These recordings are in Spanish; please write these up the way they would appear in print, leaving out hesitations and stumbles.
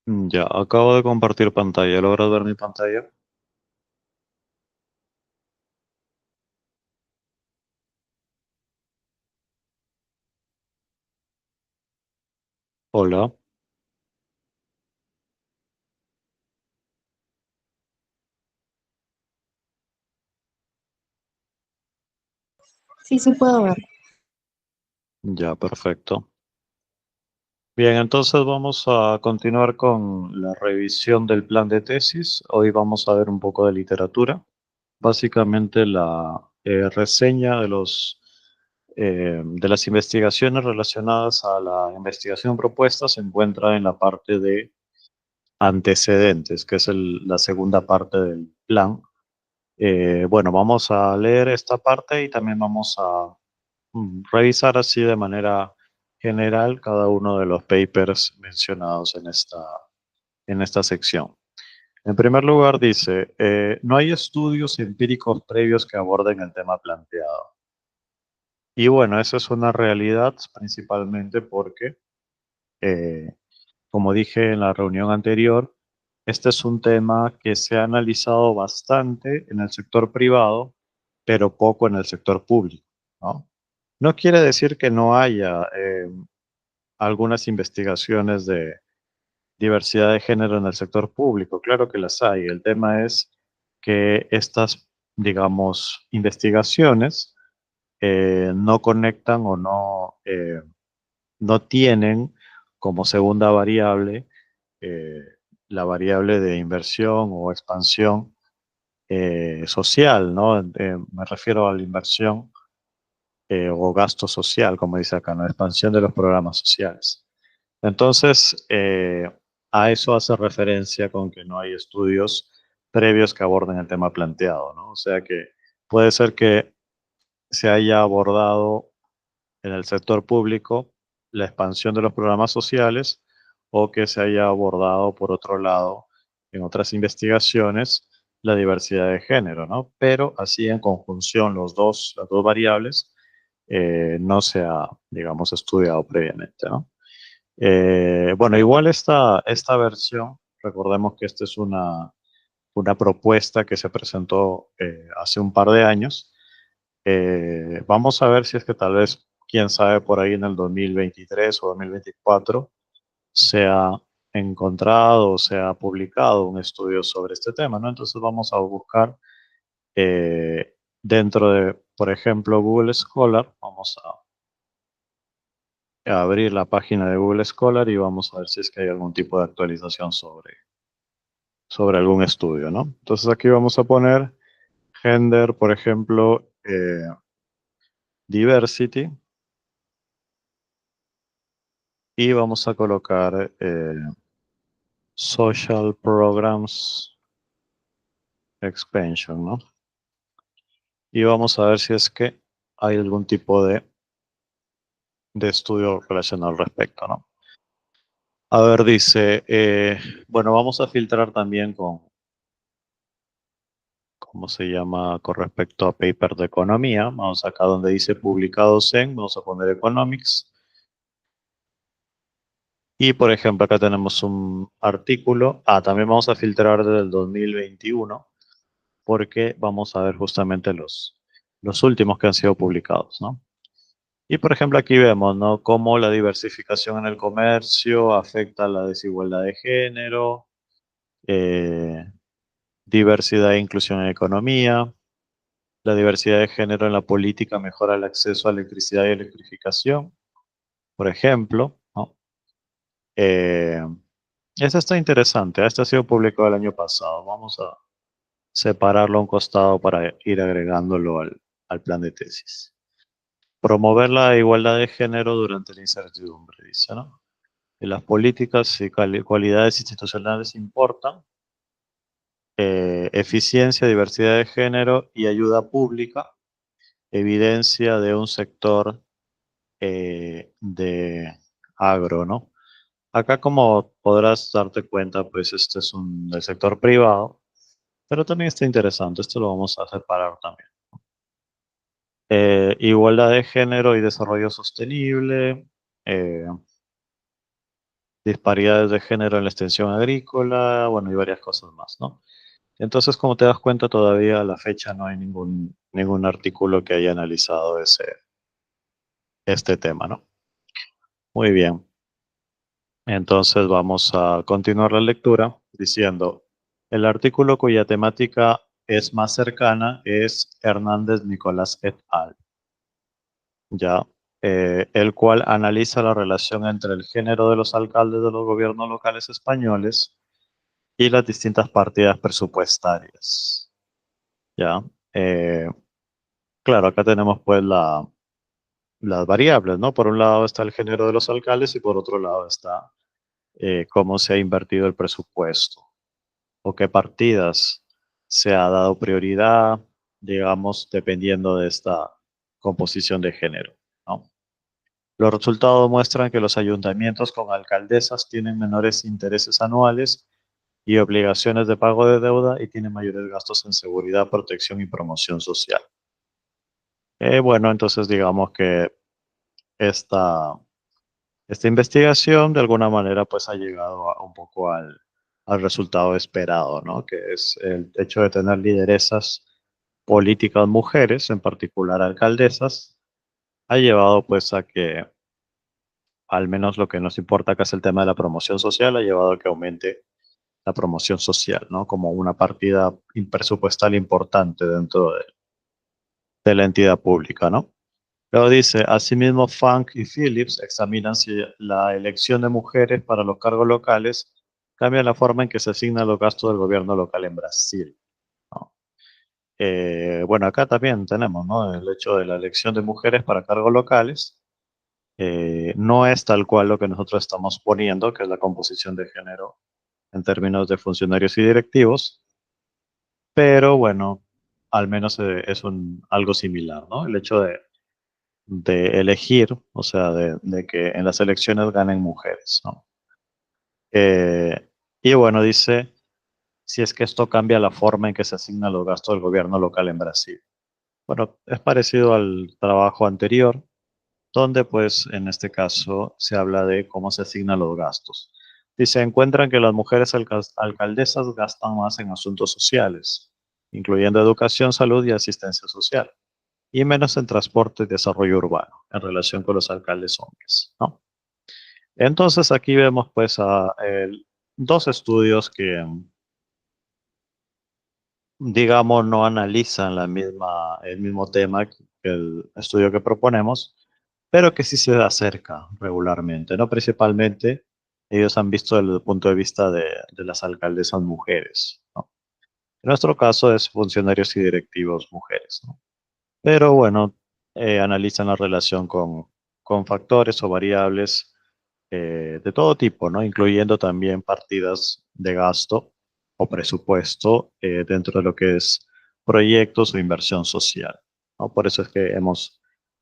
Ya, acabo de compartir pantalla. ¿Logras ver mi pantalla? Hola. Sí, sí puedo ver. Ya, perfecto. Bien, entonces vamos a continuar con la revisión del plan de tesis. Hoy vamos a ver un poco de literatura. Básicamente la reseña de las investigaciones relacionadas a la investigación propuesta se encuentra en la parte de antecedentes, que es la segunda parte del plan. Bueno, vamos a leer esta parte y también vamos a revisar así de manera general cada uno de los papers mencionados en esta sección. En primer lugar, dice, no hay estudios empíricos previos que aborden el tema planteado. Y bueno, esa es una realidad principalmente porque, eh, como dije en la reunión anterior, este es un tema que se ha analizado bastante en el sector privado, pero poco en el sector público, ¿no? No quiere decir que no haya algunas investigaciones de diversidad de género en el sector público. Claro que las hay. El tema es que estas, digamos, investigaciones no conectan o no tienen como segunda variable eh, la variable de inversión o expansión social, ¿no? Me refiero a la inversión o gasto social, como dice acá, ¿no? Expansión de los programas sociales. Entonces, a eso hace referencia con que no hay estudios previos que aborden el tema planteado, ¿no? O sea que puede ser que se haya abordado en el sector público la expansión de los programas sociales o que se haya abordado por otro lado en otras investigaciones la diversidad de género, ¿no? Pero así en conjunción las dos variables no se ha, digamos, estudiado previamente, ¿no? Bueno, igual esta versión, recordemos que esta es una propuesta que se presentó hace un par de años. Vamos a ver si es que tal vez, quién sabe, por ahí en el 2023 o 2024 se ha encontrado o se ha publicado un estudio sobre este tema, ¿no? Entonces vamos a buscar dentro de, por ejemplo, Google Scholar, vamos a abrir la página de Google Scholar y vamos a ver si es que hay algún tipo de actualización sobre algún estudio, ¿no? Entonces aquí vamos a poner gender, por ejemplo, diversity, y vamos a colocar social programs expansion, ¿no? Y vamos a ver si es que hay algún tipo de estudio relacionado al respecto, ¿no? A ver, dice, bueno, vamos a filtrar también ¿cómo se llama? Con respecto a paper de economía. Vamos acá donde dice publicados en, vamos a poner economics. Y por ejemplo, acá tenemos un artículo. También vamos a filtrar desde el 2021 porque vamos a ver justamente los últimos que han sido publicados, ¿no? Y por ejemplo, aquí vemos, ¿no? Cómo la diversificación en el comercio afecta a la desigualdad de género, eh, diversidad e inclusión en economía, la diversidad de género en la política mejora el acceso a electricidad y electrificación, por ejemplo, ¿no? Eh, Este está interesante. Este ha sido publicado el año pasado. Vamos a separarlo a un costado para ir agregándolo al plan de tesis. Promover la igualdad de género durante la incertidumbre, dice, ¿no? Y las políticas y cualidades institucionales importan. Eficiencia, diversidad de género y ayuda pública. Evidencia de un sector de agro, ¿no? Acá, como podrás darte cuenta, pues este es del sector privado, pero también está interesante. Esto lo vamos a separar también. Igualdad de género y desarrollo sostenible. eh, disparidades de género en la extensión agrícola, bueno, y varias cosas más, ¿no? Entonces, como te das cuenta, todavía a la fecha no hay ningún artículo que haya analizado este tema, ¿no? Muy bien. Entonces vamos a continuar la lectura diciendo, el artículo cuya temática es más cercana es Hernández Nicolás et al. Ya, el cual analiza la relación entre el género de los alcaldes de los gobiernos locales españoles y las distintas partidas presupuestarias. Ya, eh, claro, acá tenemos pues las variables, ¿no? Por un lado está el género de los alcaldes y por otro lado está cómo se ha invertido el presupuesto o qué partidas se ha dado prioridad, digamos, dependiendo de esta composición de género, ¿no? Los resultados muestran que los ayuntamientos con alcaldesas tienen menores intereses anuales y obligaciones de pago de deuda y tienen mayores gastos en seguridad, protección y promoción social. Bueno, entonces digamos que esta, esta investigación de alguna manera pues ha llegado un poco al resultado esperado, ¿no? Que es el hecho de tener lideresas políticas mujeres, en particular alcaldesas, ha llevado pues a que al menos lo que nos importa acá es el tema de la promoción social, ha llevado a que aumente la promoción social, ¿no? Como una partida presupuestal importante dentro de la entidad pública, ¿no? Luego dice, asimismo, Funk y Phillips examinan si la elección de mujeres para los cargos locales cambia la forma en que se asignan los gastos del gobierno local en Brasil, ¿no? Bueno, acá también tenemos, ¿no? El hecho de la elección de mujeres para cargos locales. No es tal cual lo que nosotros estamos poniendo, que es la composición de género en términos de funcionarios y directivos, pero bueno, al menos es algo similar, ¿no? El hecho de elegir, o sea, de que en las elecciones ganen mujeres, ¿no? Eh, y bueno, dice, si es que esto cambia la forma en que se asignan los gastos del gobierno local en Brasil. Bueno, es parecido al trabajo anterior, donde pues en este caso se habla de cómo se asignan los gastos. Dice, encuentran que las mujeres alcaldesas gastan más en asuntos sociales, incluyendo educación, salud y asistencia social, y menos en transporte y desarrollo urbano, en relación con los alcaldes hombres, ¿no? Entonces aquí vemos pues dos estudios que, digamos, no analizan el mismo tema que el estudio que proponemos, pero que sí se acerca regularmente, ¿no? Principalmente ellos han visto desde el punto de vista de las alcaldesas mujeres, ¿no? En nuestro caso es funcionarios y directivos mujeres, ¿no? Pero bueno, analizan la relación con factores o variables de todo tipo, ¿no? Incluyendo también partidas de gasto o presupuesto dentro de lo que es proyectos o inversión social, ¿no? Por eso es que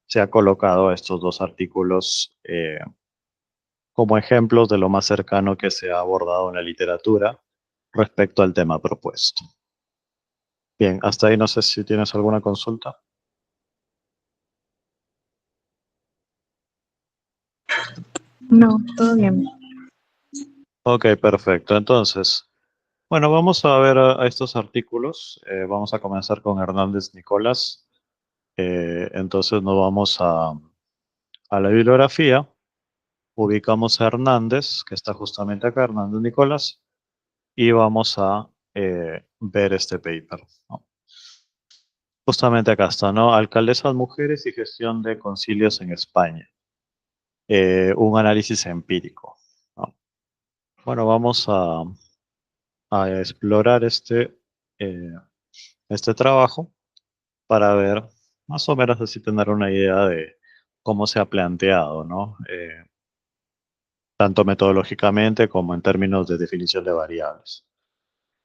se ha colocado estos dos artículos como ejemplos de lo más cercano que se ha abordado en la literatura respecto al tema propuesto. Bien, hasta ahí no sé si tienes alguna consulta. No, todo bien. Ok, perfecto. Entonces, bueno, vamos a ver a estos artículos. Vamos a comenzar con Hernández Nicolás. Entonces nos vamos a la bibliografía, ubicamos a Hernández, que está justamente acá, Hernández Nicolás, y vamos a ver este paper, ¿no? Justamente acá está, ¿no? Alcaldesas mujeres y gestión de concilios en España. Un análisis empírico, ¿no? Bueno, vamos a explorar eh, este trabajo para ver más o menos así tener una idea de cómo se ha planteado, ¿no? Tanto metodológicamente como en términos de definición de variables,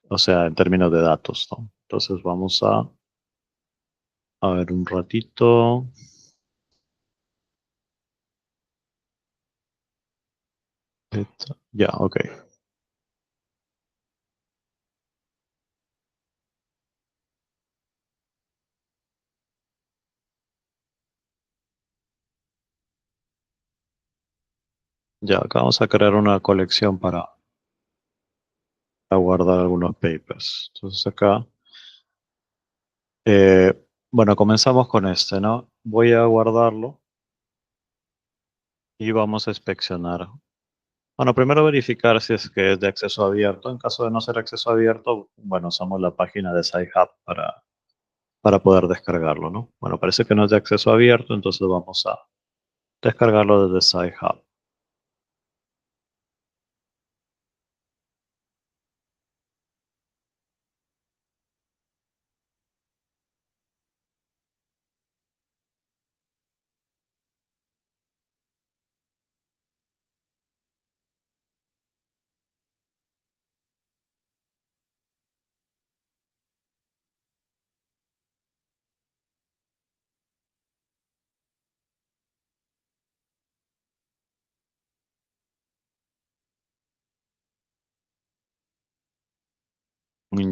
o sea, en términos de datos, ¿no? Entonces vamos a ver un ratito. Ya, ok. Ya, acá vamos a crear una colección para guardar algunos papers. Entonces acá, eh, bueno, comenzamos con este, ¿no? Voy a guardarlo y vamos a inspeccionar. Bueno, primero verificar si es que es de acceso abierto. En caso de no ser acceso abierto, bueno, usamos la página de SciHub para poder descargarlo, ¿no? Bueno, parece que no es de acceso abierto, entonces vamos a descargarlo desde SciHub.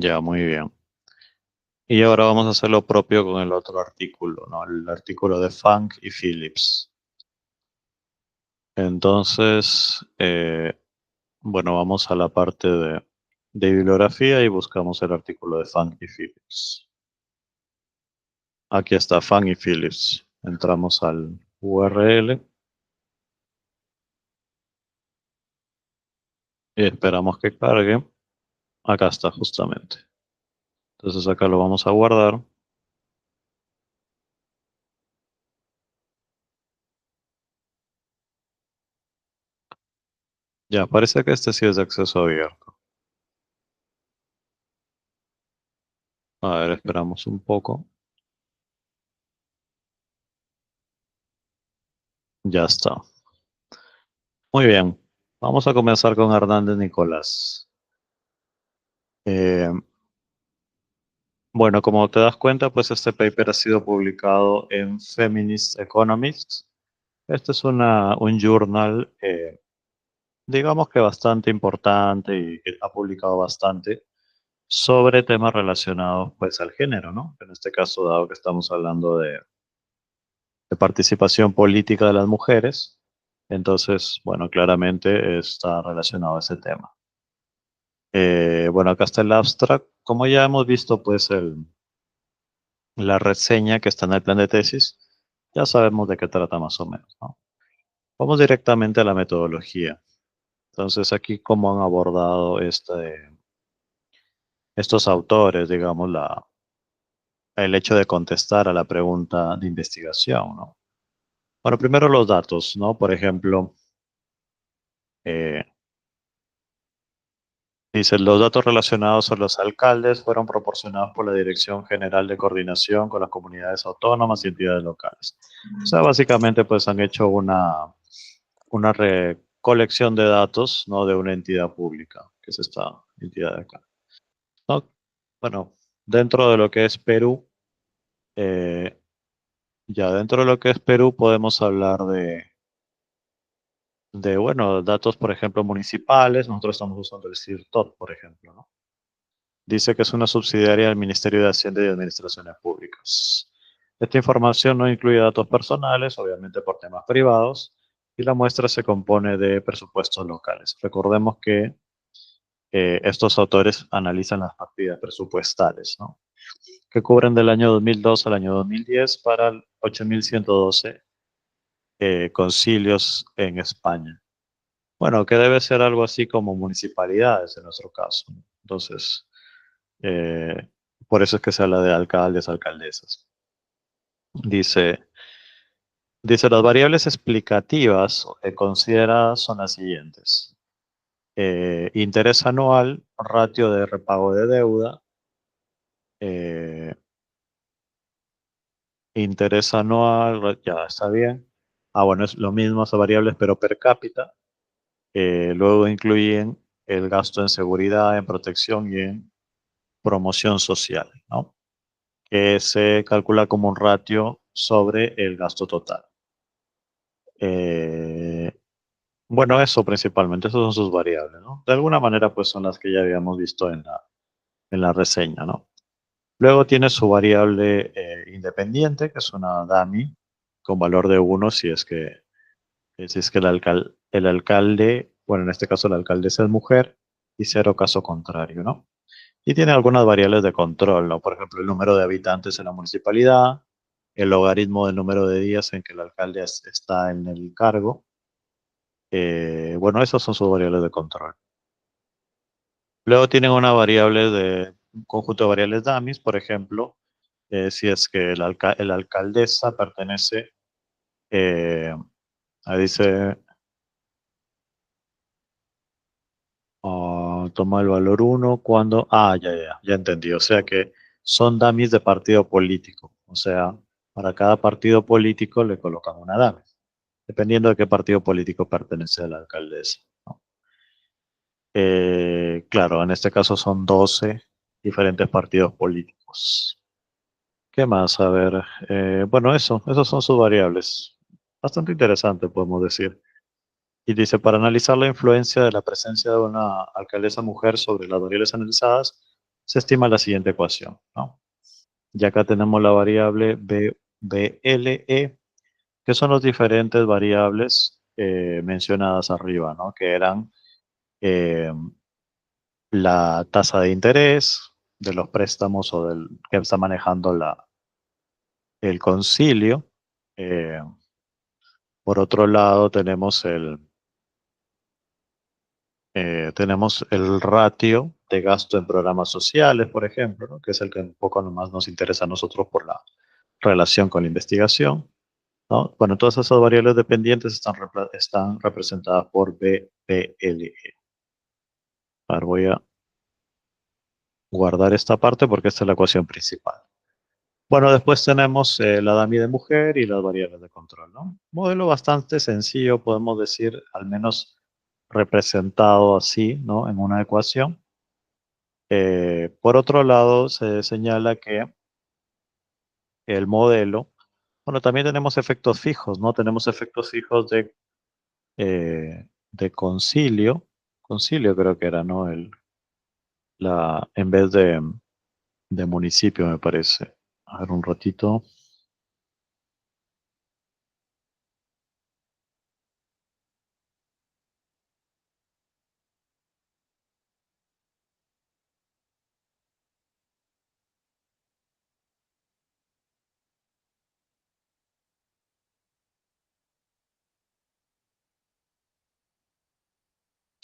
Ya, muy bien. Y ahora vamos a hacer lo propio con el otro artículo, ¿no? El artículo de Funk y Phillips. Entonces, bueno, vamos a la parte de bibliografía y buscamos el artículo de Funk y Phillips. Aquí está Funk y Phillips. Entramos al URL y esperamos que cargue. Acá está justamente. Entonces acá lo vamos a guardar. Ya, parece que este sí es de acceso abierto. A ver, esperamos un poco. Ya está. Muy bien. Vamos a comenzar con Hernández Nicolás. Eh, bueno, como te das cuenta, pues este paper ha sido publicado en Feminist Economics. Este es un journal, digamos que bastante importante y que ha publicado bastante sobre temas relacionados pues al género, ¿no? En este caso, dado que estamos hablando de participación política de las mujeres, entonces, bueno, claramente está relacionado a ese tema. Bueno, acá está el abstract. Como ya hemos visto, pues la reseña que está en el plan de tesis, ya sabemos de qué trata más o menos, ¿no? Vamos directamente a la metodología. Entonces, aquí cómo han abordado estos autores, digamos, el hecho de contestar a la pregunta de investigación, ¿no? Bueno, primero los datos, ¿no? Por ejemplo, eh, dice, los datos relacionados a los alcaldes fueron proporcionados por la Dirección General de Coordinación con las Comunidades Autónomas y Entidades Locales. O sea, básicamente, pues han hecho una recolección de datos, ¿no? De una entidad pública, que es esta entidad de acá, ¿no? Bueno, dentro de lo que es Perú, eh, ya dentro de lo que es Perú podemos hablar bueno, datos, por ejemplo, municipales. Nosotros estamos usando el CIRTOT, por ejemplo, ¿no? Dice que es una subsidiaria del Ministerio de Hacienda y Administraciones Públicas. Esta información no incluye datos personales, obviamente por temas privados, y la muestra se compone de presupuestos locales. Recordemos que estos autores analizan las partidas presupuestales, ¿no? Que cubren del año 2002 al año 2010 para 8.112 concilios en España. Bueno, que debe ser algo así como municipalidades en nuestro caso, ¿no? Entonces, eh, por eso es que se habla de alcaldes, alcaldesas. Dice, dice las variables explicativas consideradas son las siguientes. Interés anual, ratio de repago de deuda, eh, interés anual, ya está bien. Ah, bueno, es lo mismo, esas variables, pero per cápita. Luego incluyen el gasto en seguridad, en protección y en promoción social, ¿no? Que se calcula como un ratio sobre el gasto total. Eh, bueno, eso principalmente, esas son sus variables, ¿no? De alguna manera, pues son las que ya habíamos visto en la reseña, ¿no? Luego tiene su variable independiente, que es una dummy con valor de 1 si es que Si es que el alcalde, bueno, en este caso la alcaldesa es mujer, y cero caso contrario, ¿no? Y tiene algunas variables de control, ¿no? Por ejemplo, el número de habitantes en la municipalidad, el logaritmo del número de días en que el alcalde está en el cargo. Bueno, esas son sus variables de control. Luego tienen una variable un conjunto de variables dummies, por ejemplo, si es que la alcaldesa pertenece, eh, ahí dice, toma el valor uno cuando, ya entendí, o sea que son dummies de partido político, o sea, para cada partido político le colocan una dummy, dependiendo de qué partido político pertenece a la alcaldesa, ¿no? Claro, en este caso son 12 diferentes partidos políticos. ¿Qué más? A ver, bueno, esos son sus variables. Bastante interesante, podemos decir. Y dice, para analizar la influencia de la presencia de una alcaldesa mujer sobre las variables analizadas, se estima la siguiente ecuación, ¿no? Y acá tenemos la variable BLE, que son las diferentes variables mencionadas arriba, ¿no? Que eran eh, la tasa de interés de los préstamos o del que está manejando el concilio. Eh, por otro lado, tenemos el ratio de gasto en programas sociales, por ejemplo, ¿no? Que es el que un poco nomás nos interesa a nosotros por la relación con la investigación, ¿no? Bueno, todas esas variables dependientes están representadas por BPLE. Ahora voy a guardar esta parte porque esta es la ecuación principal. Bueno, después tenemos la DAMI de mujer y las variables de control, ¿no? Modelo bastante sencillo, podemos decir, al menos representado así, ¿no? En una ecuación. Por otro lado, se señala que el modelo, bueno, también tenemos efectos fijos, ¿no? Tenemos efectos fijos de concilio creo que era, ¿no? En vez de municipio, me parece. A ver, un ratito.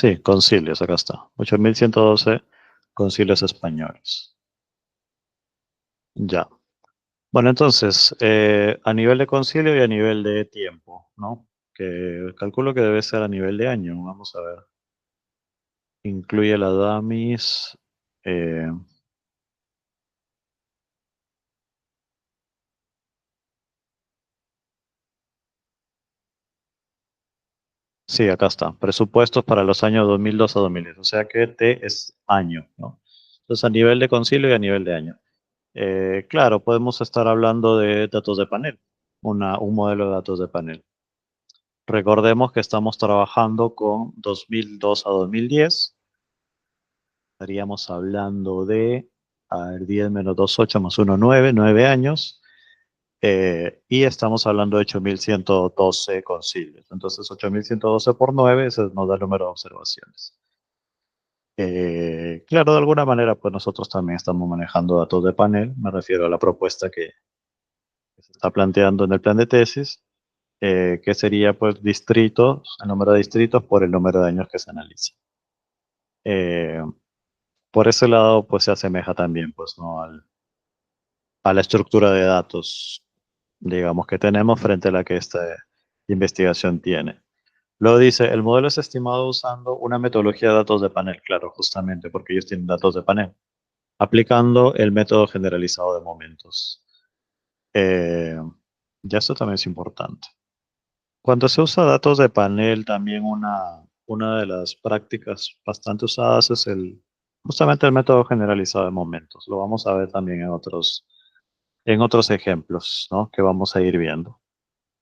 Sí, concilios, acá está. 8112 concilios españoles. Ya. Bueno, entonces, a nivel de concilio y a nivel de tiempo, ¿no? Que calculo que debe ser a nivel de año. Vamos a ver. Incluye la DAMIS. eh, sí, acá está. Presupuestos para los años 2002 a 2010. O sea que T es año, ¿no? Entonces, a nivel de concilio y a nivel de año. Claro, podemos estar hablando de datos de panel, un modelo de datos de panel. Recordemos que estamos trabajando con 2002 a 2010. Estaríamos hablando de, a ver, 10 menos 2, 8 más 1, 9, 9 años. Y estamos hablando de 8112 concilios. Entonces, 8112 por 9, ese nos da el número de observaciones. Claro, de alguna manera, pues nosotros también estamos manejando datos de panel. Me refiero a la propuesta que se está planteando en el plan de tesis, que sería pues distritos, el número de distritos por el número de años que se analiza. Eh, por ese lado, pues se asemeja también, pues, ¿no? A la estructura de datos, digamos, que tenemos frente a la que esta investigación tiene. Luego dice, el modelo es estimado usando una metodología de datos de panel, claro, justamente porque ellos tienen datos de panel, aplicando el método generalizado de momentos. Eh, ya esto también es importante. Cuando se usa datos de panel, también una de las prácticas bastante usadas es justamente el método generalizado de momentos. Lo vamos a ver también en otros ejemplos, ¿no? Que vamos a ir viendo.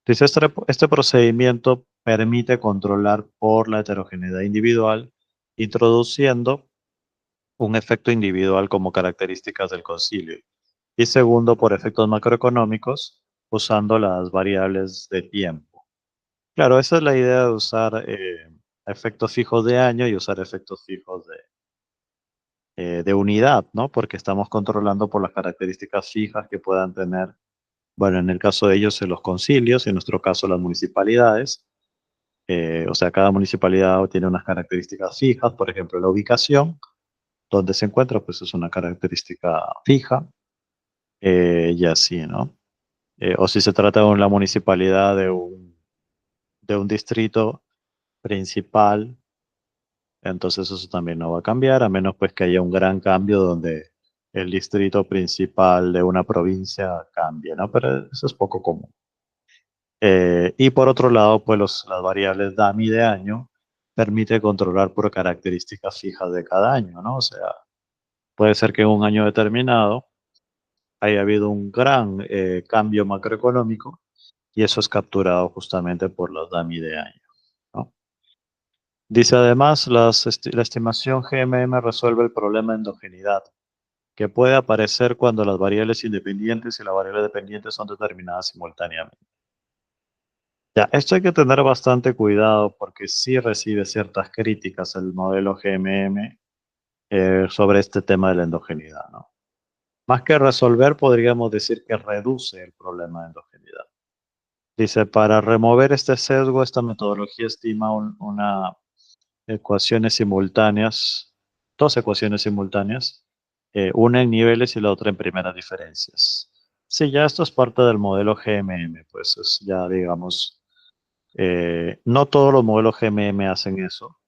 Dice, este procedimiento permite controlar por la heterogeneidad individual, introduciendo un efecto individual como características del concilio. Y segundo, por efectos macroeconómicos, usando las variables de tiempo. Claro, esa es la idea de usar efectos fijos de año y usar efectos fijos de unidad, ¿no? Porque estamos controlando por las características fijas que puedan tener, bueno, en el caso de ellos, en los concilios, en nuestro caso las municipalidades. O sea, cada municipalidad tiene unas características fijas, por ejemplo, la ubicación, donde se encuentra, pues es una característica fija, y así, ¿no? O si se trata de una municipalidad de un distrito principal, entonces eso también no va a cambiar, a menos pues que haya un gran cambio donde el distrito principal de una provincia cambie, ¿no? Pero eso es poco común. Y por otro lado, pues las variables DAM y de año permite controlar por características fijas de cada año, ¿no? O sea, puede ser que en un año determinado haya habido un gran cambio macroeconómico y eso es capturado justamente por los DAM y de año, ¿no? Dice además, la estimación GMM resuelve el problema de endogeneidad, que puede aparecer cuando las variables independientes y la variable dependiente son determinadas simultáneamente. Ya, esto hay que tener bastante cuidado porque sí recibe ciertas críticas el modelo GMM sobre este tema de la endogeneidad, ¿no? Más que resolver, podríamos decir que reduce el problema de endogeneidad. Dice, para remover este sesgo, esta metodología estima una ecuaciones simultáneas, dos ecuaciones simultáneas, una en niveles y la otra en primeras diferencias. Sí, ya esto es parte del modelo GMM, pues es ya digamos, no todos los modelos GMM hacen eso,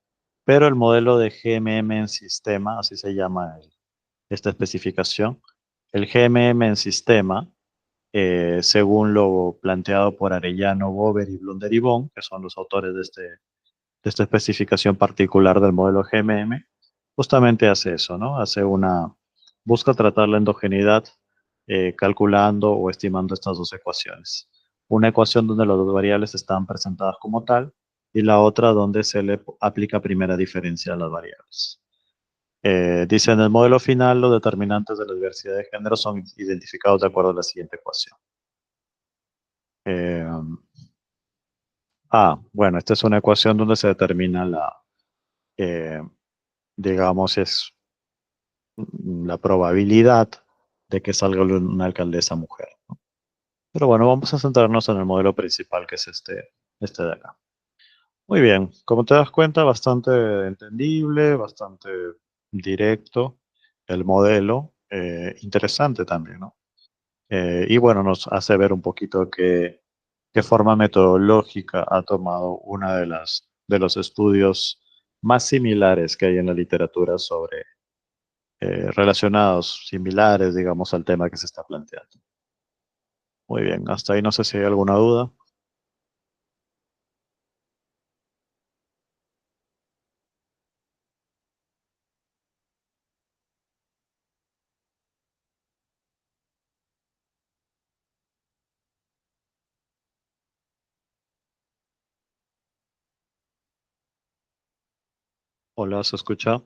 pero el modelo de GMM en sistema, así se llama esta especificación, el GMM en sistema, según lo planteado por Arellano, Bober y Blunder y Bon, que son los autores de esta especificación particular del modelo GMM, justamente hace eso, ¿no? Busca tratar la endogeneidad calculando o estimando estas dos ecuaciones. Una ecuación donde las dos variables están presentadas como tal y la otra donde se le aplica primera diferencia a las variables. Dice, en el modelo final, los determinantes de la diversidad de género son identificados de acuerdo a la siguiente ecuación. Eh, bueno, esta es una ecuación donde se determina eh, digamos, es la probabilidad de que salga una alcaldesa mujer, ¿no? Pero bueno, vamos a centrarnos en el modelo principal, que es este de acá. Muy bien, como te das cuenta, bastante entendible, bastante directo el modelo, interesante también, ¿no? Y bueno, nos hace ver un poquito qué forma metodológica ha tomado una de los estudios más similares que hay en la literatura sobre relacionados, similares, digamos, al tema que se está planteando. Muy bien, hasta ahí no sé si hay alguna duda. Hola, ¿se escucha?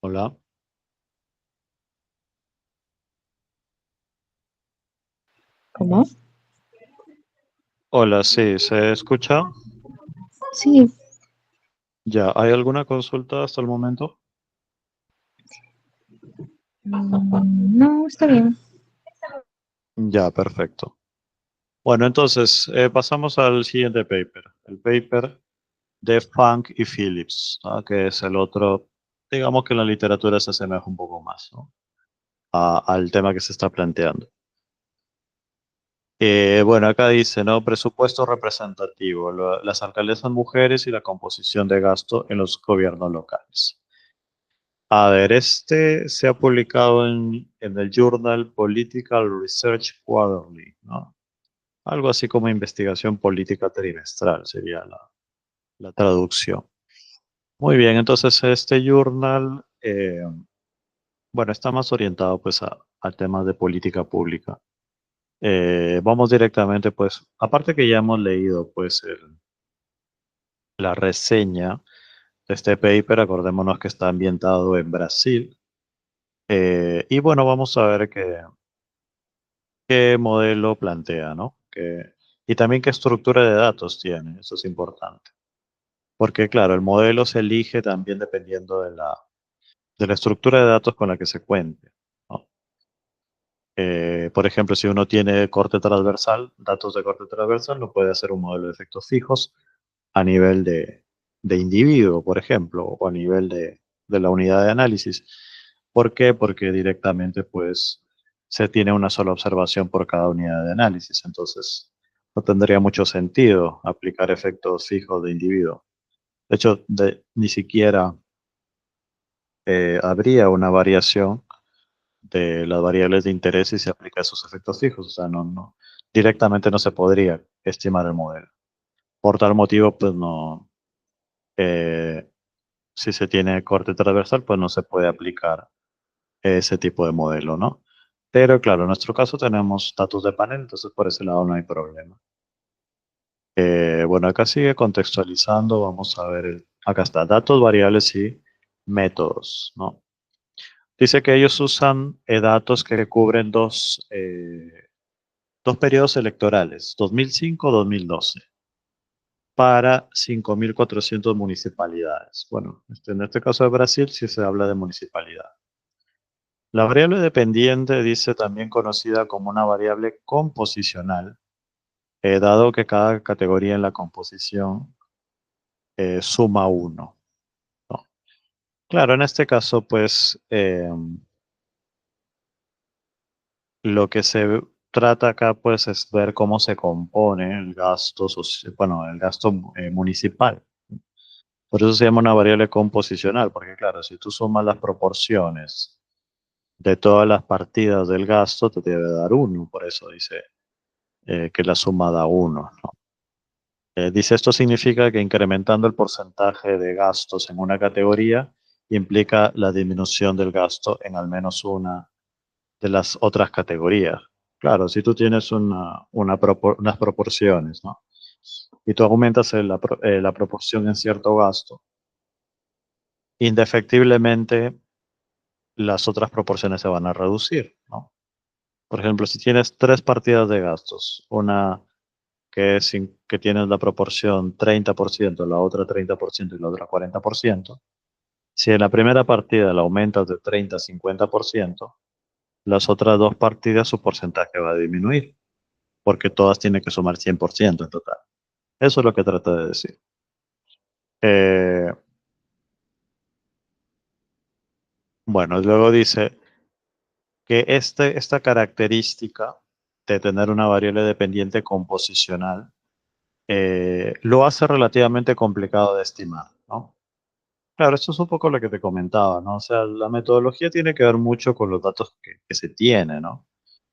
Hola. ¿Cómo? Hola, sí, ¿se escucha? Sí, Ya, ¿hay alguna consulta hasta el momento? no, está bien. Ya, perfecto. Bueno, entonces pasamos al siguiente paper. El paper de Funk y Phillips, ¿no? Que es el otro, digamos que en la literatura se asemeja un poco más, ¿no? Al tema que se está planteando. Bueno, acá dice, ¿no? Presupuesto representativo, las alcaldesas mujeres y la composición de gasto en los gobiernos locales. A ver, este se ha publicado en el Journal Political Research Quarterly, ¿no? Algo así como investigación política trimestral sería la traducción. Muy bien, entonces este journal, bueno, está más orientado pues a temas de política pública. Vamos directamente, pues, aparte que ya hemos leído, pues, la reseña Este paper, acordémonos que está ambientado en Brasil. Y bueno, vamos a ver qué modelo plantea, ¿no? Y también qué estructura de datos tiene, eso es importante. Porque claro, el modelo se elige también dependiendo de la estructura de datos con la que se cuente, ¿no? Por ejemplo, si uno tiene corte transversal, datos de corte transversal, no puede hacer un modelo de efectos fijos a nivel de individuo, por ejemplo, o a nivel de la unidad de análisis. ¿Por qué? Porque directamente, pues, se tiene una sola observación por cada unidad de análisis. Entonces, no tendría mucho sentido aplicar efectos fijos de individuo. De hecho, ni siquiera habría una variación de las variables de interés si se aplica esos efectos fijos. O sea, directamente no se podría estimar el modelo. Por tal motivo, pues no, eh, si se tiene corte transversal, pues no se puede aplicar ese tipo de modelo, ¿no? Pero claro, en nuestro caso tenemos datos de panel, entonces por ese lado no hay problema. Bueno, acá sigue contextualizando, vamos a ver, acá está, datos, variables y métodos, ¿no? Dice que ellos usan datos que cubren dos periodos electorales, 2005-2012, para 5.400 municipalidades. Bueno, en este caso de Brasil sí se habla de municipalidad. La variable dependiente dice también conocida como una variable composicional, dado que cada categoría en la composición suma uno, ¿no? Claro, en este caso, pues, lo que se trata acá, pues, es ver cómo se compone el gasto, bueno, el gasto municipal. Por eso se llama una variable composicional, porque claro, si tú sumas las proporciones de todas las partidas del gasto, te debe dar uno, por eso dice que la suma da uno, ¿no? Dice esto significa que incrementando el porcentaje de gastos en una categoría implica la disminución del gasto en al menos una de las otras categorías. Claro, si tú tienes unas proporciones, ¿no? Y tú aumentas la proporción en cierto gasto, indefectiblemente las otras proporciones se van a reducir, ¿no? Por ejemplo, si tienes tres partidas de gastos, una que tienes la proporción 30%, la otra 30% y la otra 40%, si en la primera partida la aumentas de 30 a 50%, las otras dos partidas su porcentaje va a disminuir, porque todas tienen que sumar 100% en total. Eso es lo que trata de decir. Eh, bueno, luego dice que esta característica de tener una variable dependiente composicional lo hace relativamente complicado de estimar, ¿no? Claro, esto es un poco lo que te comentaba, ¿no? O sea, la metodología tiene que ver mucho con los datos que se tiene, ¿no?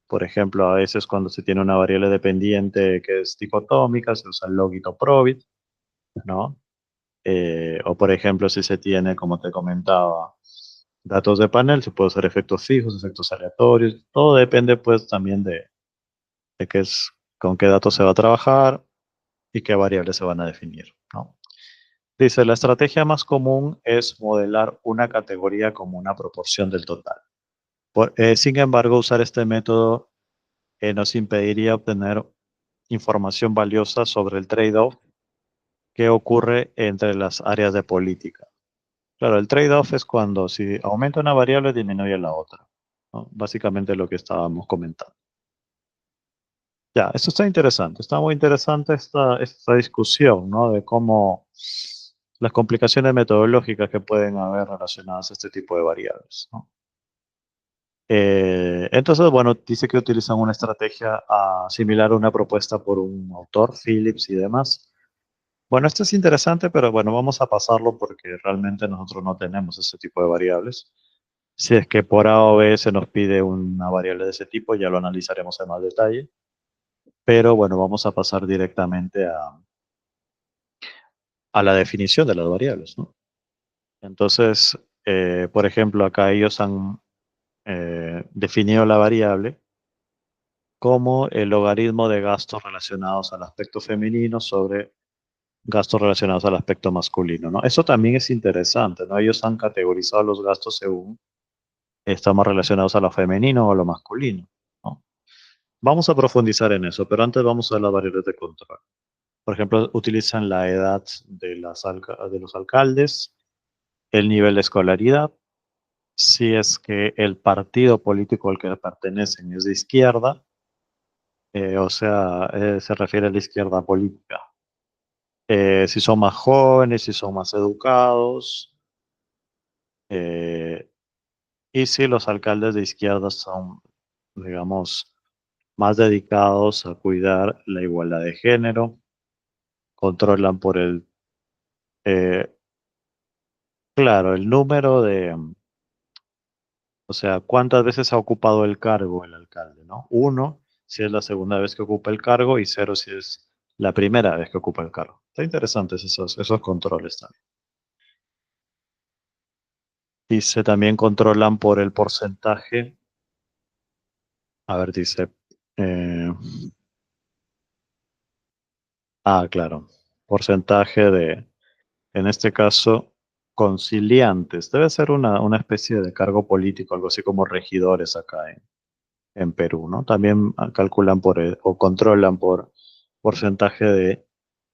Por ejemplo, a veces cuando se tiene una variable dependiente que es dicotómica, se usa el logit o probit, ¿no? O por ejemplo, si se tiene, como te comentaba, datos de panel, se puede usar efectos fijos, efectos aleatorios, todo depende pues también de con qué datos se va a trabajar y qué variables se van a definir, ¿no? Dice, la estrategia más común es modelar una categoría como una proporción del total. Sin embargo, usar este método nos impediría obtener información valiosa sobre el trade-off que ocurre entre las áreas de política. Claro, el trade-off es cuando si aumenta una variable disminuye la otra, ¿no? Básicamente lo que estábamos comentando. Ya, esto está muy interesante esta discusión, ¿no? De cómo las complicaciones metodológicas que pueden haber relacionadas a este tipo de variables, ¿no? Entonces, bueno, dice que utilizan una estrategia similar a una propuesta por un autor, Phillips y demás. Bueno, esto es interesante, pero bueno, vamos a pasarlo porque realmente nosotros no tenemos ese tipo de variables. Si es que por A o B se nos pide una variable de ese tipo, ya lo analizaremos en más detalle. Pero bueno, vamos a pasar directamente a la definición de las variables, ¿no? Entonces, por ejemplo, acá ellos han definido la variable como el logaritmo de gastos relacionados al aspecto femenino sobre gastos relacionados al aspecto masculino, ¿no? Eso también es interesante, ¿no? Ellos han categorizado los gastos según estamos relacionados a lo femenino o a lo masculino, ¿no? Vamos a profundizar en eso, pero antes vamos a ver las variables de control. Por ejemplo, utilizan la edad de los alcaldes, el nivel de escolaridad, si es que el partido político al que pertenecen es de izquierda, se refiere a la izquierda política. Si son más jóvenes, si son más educados, eh, y si los alcaldes de izquierda son, digamos, más dedicados a cuidar la igualdad de género, controlan por eh, claro, el número o sea, cuántas veces ha ocupado el cargo el alcalde, ¿no? Uno, si es la segunda vez que ocupa el cargo, y cero si es la primera vez que ocupa el cargo. Está interesantes esos controles también. Dice, también controlan por el porcentaje. A ver, dice. eh, claro. Porcentaje en este caso, conciliantes. Debe ser una especie de cargo político, algo así como regidores acá en Perú, ¿no? También calculan o controlan por porcentaje de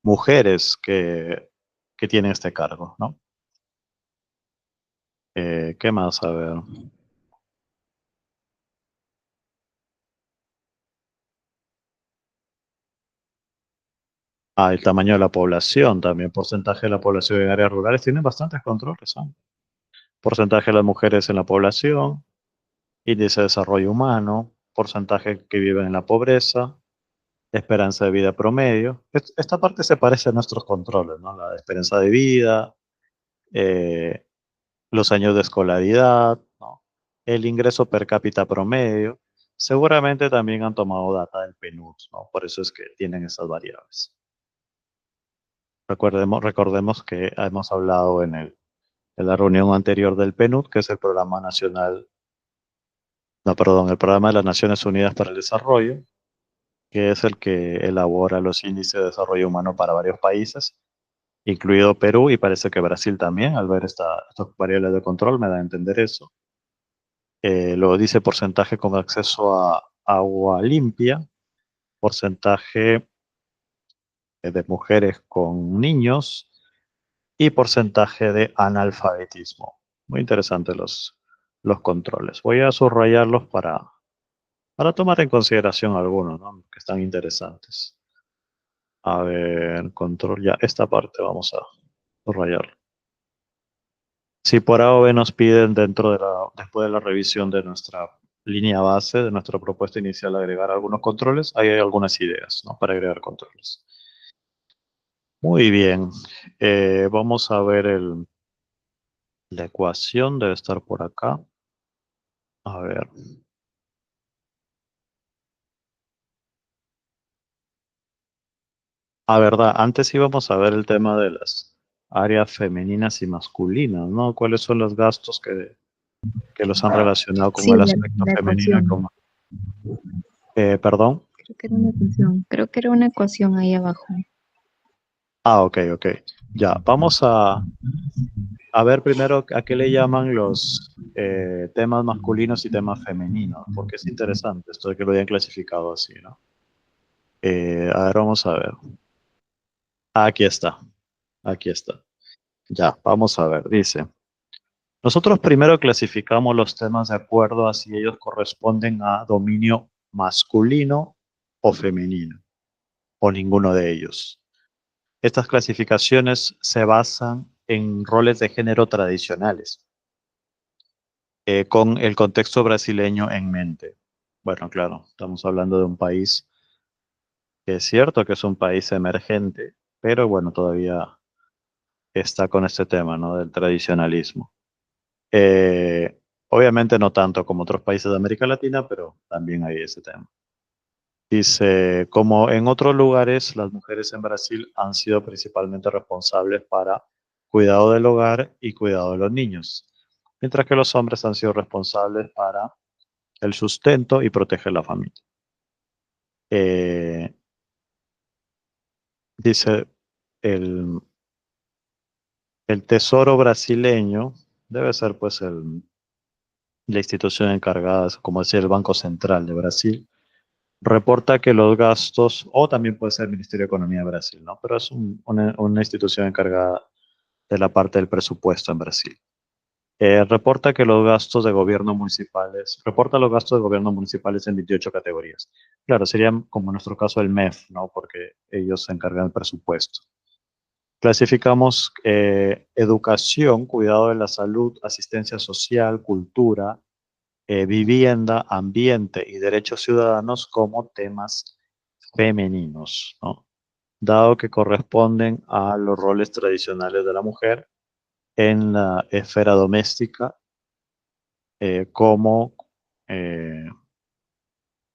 mujeres que tienen este cargo, ¿no? ¿Qué más? A ver. El tamaño de la población también, porcentaje de la población en áreas rurales, tienen bastantes controles, ¿no? Porcentaje de las mujeres en la población, índice de desarrollo humano, porcentaje que viven en la pobreza, esperanza de vida promedio. Esta parte se parece a nuestros controles, ¿no? La esperanza de vida, eh, los años de escolaridad, ¿no? El ingreso per cápita promedio. Seguramente también han tomado data del PNUD, ¿no? Por eso es que tienen esas variables. Recordemos que hemos hablado en la reunión anterior del PNUD, que es el Programa Nacional, no, perdón, el Programa de las Naciones Unidas para el Desarrollo, que es el que elabora los índices de desarrollo humano para varios países, incluido Perú, y parece que Brasil también, al ver estas variables de control, me da a entender eso. Luego dice porcentaje con acceso a agua limpia, porcentaje de mujeres con niños y porcentaje de analfabetismo. Muy interesantes los controles. Voy a subrayarlos para tomar en consideración algunos, ¿no? Que están interesantes. A ver, control, ya, esta parte vamos a subrayarlo. Si por A o B nos piden después de la revisión de nuestra línea base, de nuestra propuesta inicial, agregar algunos controles, ahí hay algunas ideas, ¿no? Para agregar controles. Muy bien. Vamos a ver la ecuación, debe estar por acá. A ver. Verdad, antes íbamos a ver el tema de las áreas femeninas y masculinas, ¿no? ¿Cuáles son los gastos que los han relacionado con Sí, el aspecto la femenino y ecuación. perdón? Creo que era una ecuación. Creo que era una ecuación ahí abajo. Ok, ok. Ya, vamos a ver primero a qué le llaman los temas masculinos y temas femeninos, porque es interesante esto de que lo hayan clasificado así, ¿no? A ver, vamos a ver. Aquí está, aquí está. Ya, vamos a ver, dice. Nosotros primero clasificamos los temas de acuerdo a si ellos corresponden a dominio masculino o femenino, o ninguno de ellos. Estas clasificaciones se basan en roles de género tradicionales, con el contexto brasileño en mente. Bueno, claro, estamos hablando de un país que es cierto que es un país emergente, pero bueno, todavía está con este tema, ¿no? Del tradicionalismo. Obviamente no tanto como otros países de América Latina, pero también hay ese tema. Dice, como en otros lugares, las mujeres en Brasil han sido principalmente responsables para cuidado del hogar y cuidado de los niños, mientras que los hombres han sido responsables para el sustento y proteger la familia. Eh, dice, el, el Tesoro brasileño debe ser pues la institución encargada, como decía el Banco Central de Brasil, reporta que los gastos, o también puede ser el Ministerio de Economía de Brasil, ¿no? Pero es una institución encargada de la parte del presupuesto en Brasil. Reporta que los gastos de gobierno municipales, reporta los gastos de gobierno municipales en 28 categorías. Claro, serían como en nuestro caso el MEF, ¿no? Porque ellos se encargan del presupuesto. Clasificamos educación, cuidado de la salud, asistencia social, cultura, vivienda, ambiente y derechos ciudadanos como temas femeninos, ¿no? Dado que corresponden a los roles tradicionales de la mujer en la esfera doméstica, como eh,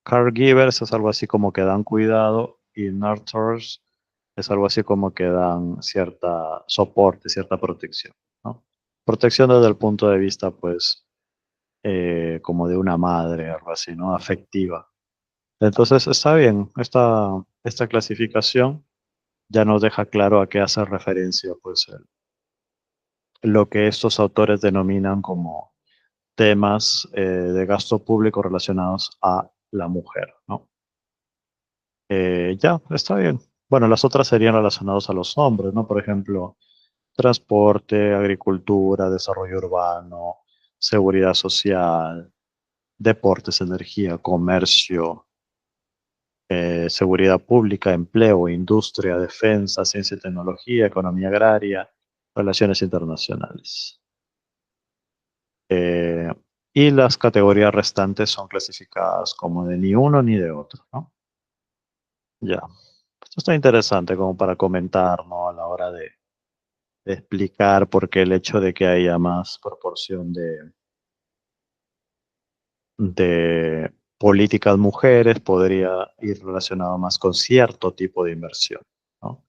caregivers es algo así como que dan cuidado y nurturers es algo así como que dan cierta soporte, cierta protección, ¿no? Protección desde el punto de vista, pues, como de una madre, algo así, ¿no? Afectiva. Entonces está bien, esta clasificación ya nos deja claro a qué hace referencia, pues, lo que estos autores denominan como temas de gasto público relacionados a la mujer, ¿no? Ya, está bien. Bueno, las otras serían relacionados a los hombres, ¿no? Por ejemplo, transporte, agricultura, desarrollo urbano, seguridad social, deportes, energía, comercio, seguridad pública, empleo, industria, defensa, ciencia y tecnología, economía agraria, relaciones internacionales. Eh, y las categorías restantes son clasificadas como de ni uno ni de otro, ¿no? Ya. Esto está interesante como para comentar, ¿no? A la hora de explicar por qué el hecho de que haya más proporción de políticas mujeres podría ir relacionado más con cierto tipo de inversión, ¿no?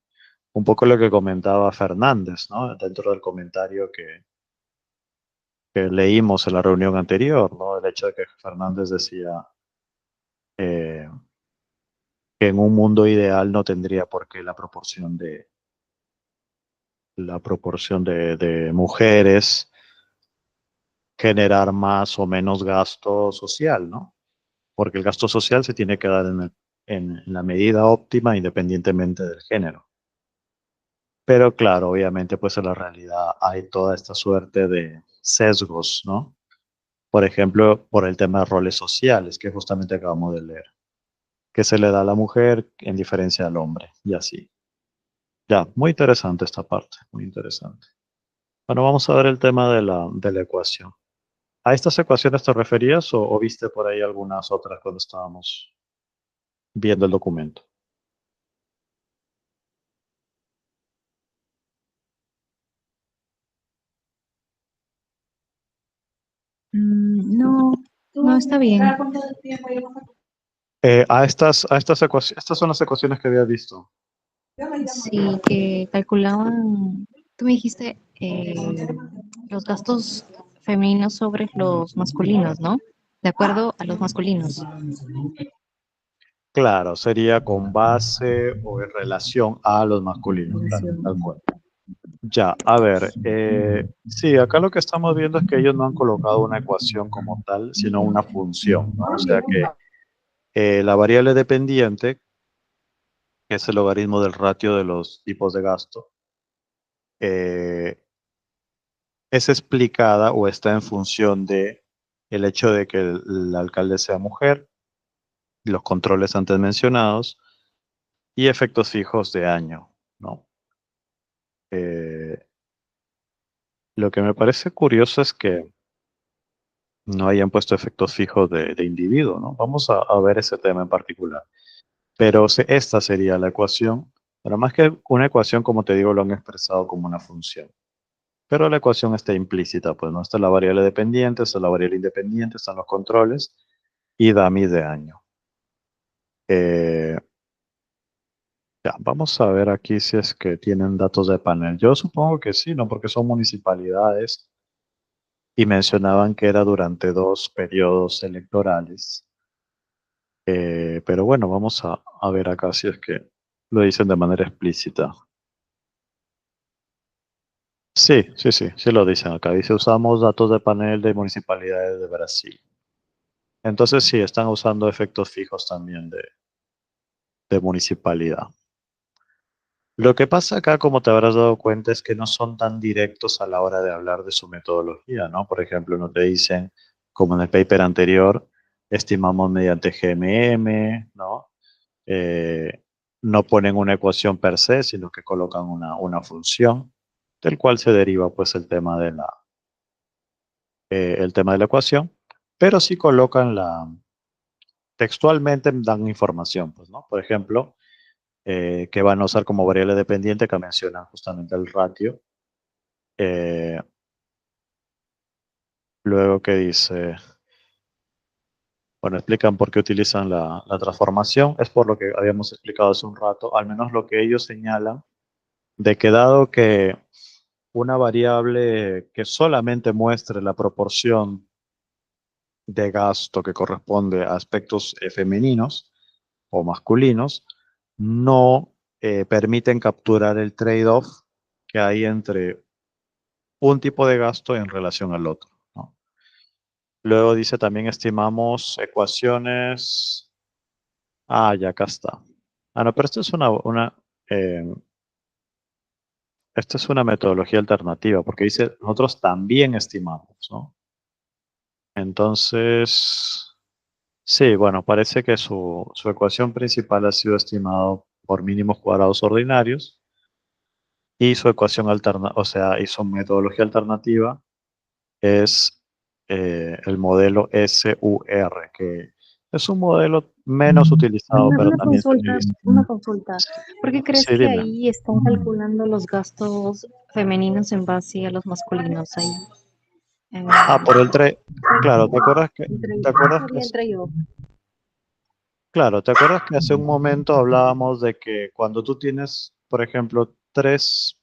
Un poco lo que comentaba Fernández, ¿no? Dentro del comentario que leímos en la reunión anterior, ¿no? El hecho de que Fernández decía eh, que en un mundo ideal no tendría por qué la proporción de mujeres generar más o menos gasto social, ¿no? Porque el gasto social se tiene que dar en la medida óptima independientemente del género. Pero claro, obviamente pues en la realidad hay toda esta suerte de sesgos, ¿no? Por ejemplo, por el tema de roles sociales que justamente acabamos de leer, que se le da a la mujer en diferencia al hombre y así. Ya, muy interesante esta parte, muy interesante. Bueno, vamos a ver el tema de la ecuación. ¿A estas ecuaciones te referías o viste por ahí algunas otras cuando estábamos viendo el documento? No, no está bien. Estas son las ecuaciones que había visto. Sí, que calculaban, tú me dijiste los gastos femeninos sobre los masculinos, ¿no? De acuerdo a los masculinos. Claro, sería con base o en relación a los masculinos, claro, tal cual. Ya, a ver, sí, acá lo que estamos viendo es que ellos no han colocado una ecuación como tal, sino una función, ¿no? O sea que la variable dependiente, que es el logaritmo del ratio de los tipos de gasto, eh, es explicada o está en función de el hecho de que el alcalde sea mujer, los controles antes mencionados y efectos fijos de año, ¿no? Eh, lo que me parece curioso es que no hayan puesto efectos fijos de individuo, ¿no? Vamos a ver ese tema en particular. Pero esta sería la ecuación, pero más que una ecuación, como te digo, lo han expresado como una función. Pero la ecuación está implícita, pues no está la variable dependiente, está la variable independiente, están los controles y DAMI de año. Eh, ya, vamos a ver aquí si es que tienen datos de panel. Yo supongo que sí, ¿no? Porque son municipalidades y mencionaban que era durante 2 periodos electorales. Pero bueno, vamos a ver acá si es que lo dicen de manera explícita. Sí lo dicen acá. Dice, usamos datos de panel de municipalidades de Brasil. Entonces sí, están usando efectos fijos también de municipalidad. Lo que pasa acá, como te habrás dado cuenta, es que no son tan directos a la hora de hablar de su metodología, ¿no? Por ejemplo, no te dicen, como en el paper anterior, estimamos mediante GMM, ¿no? Eh, no ponen una ecuación per se, sino que colocan una función, del cual se deriva pues el tema de la ecuación, pero sí colocan textualmente dan información, pues, ¿no? Por ejemplo, que van a usar como variable dependiente que mencionan justamente el ratio. Eh, luego que dice, bueno, explican por qué utilizan la transformación. Es por lo que habíamos explicado hace un rato, al menos lo que ellos señalan, de que dado que una variable que solamente muestre la proporción de gasto que corresponde a aspectos femeninos o masculinos, no permiten capturar el trade-off que hay entre un tipo de gasto en relación al otro, ¿no? Luego dice también estimamos ecuaciones. Ah, ya acá está. Ah, no, pero eh, esto es una metodología alternativa, porque dice nosotros también estimamos, ¿no? Entonces, sí, bueno, parece que su ecuación principal ha sido estimado por mínimos cuadrados ordinarios y su ecuación alterna, o sea, y su metodología alternativa es el modelo SUR, que es un modelo menos utilizado, pero también se utiliza. Una consulta. ¿Por qué crees Sí, que dime. ahí están calculando los gastos femeninos en base a los masculinos? Ahí, eh, Ah, por el trade. Claro, te acuerdas que, entre ellos. claro, te acuerdas que hace un momento hablábamos de que cuando tú tienes, por ejemplo, tres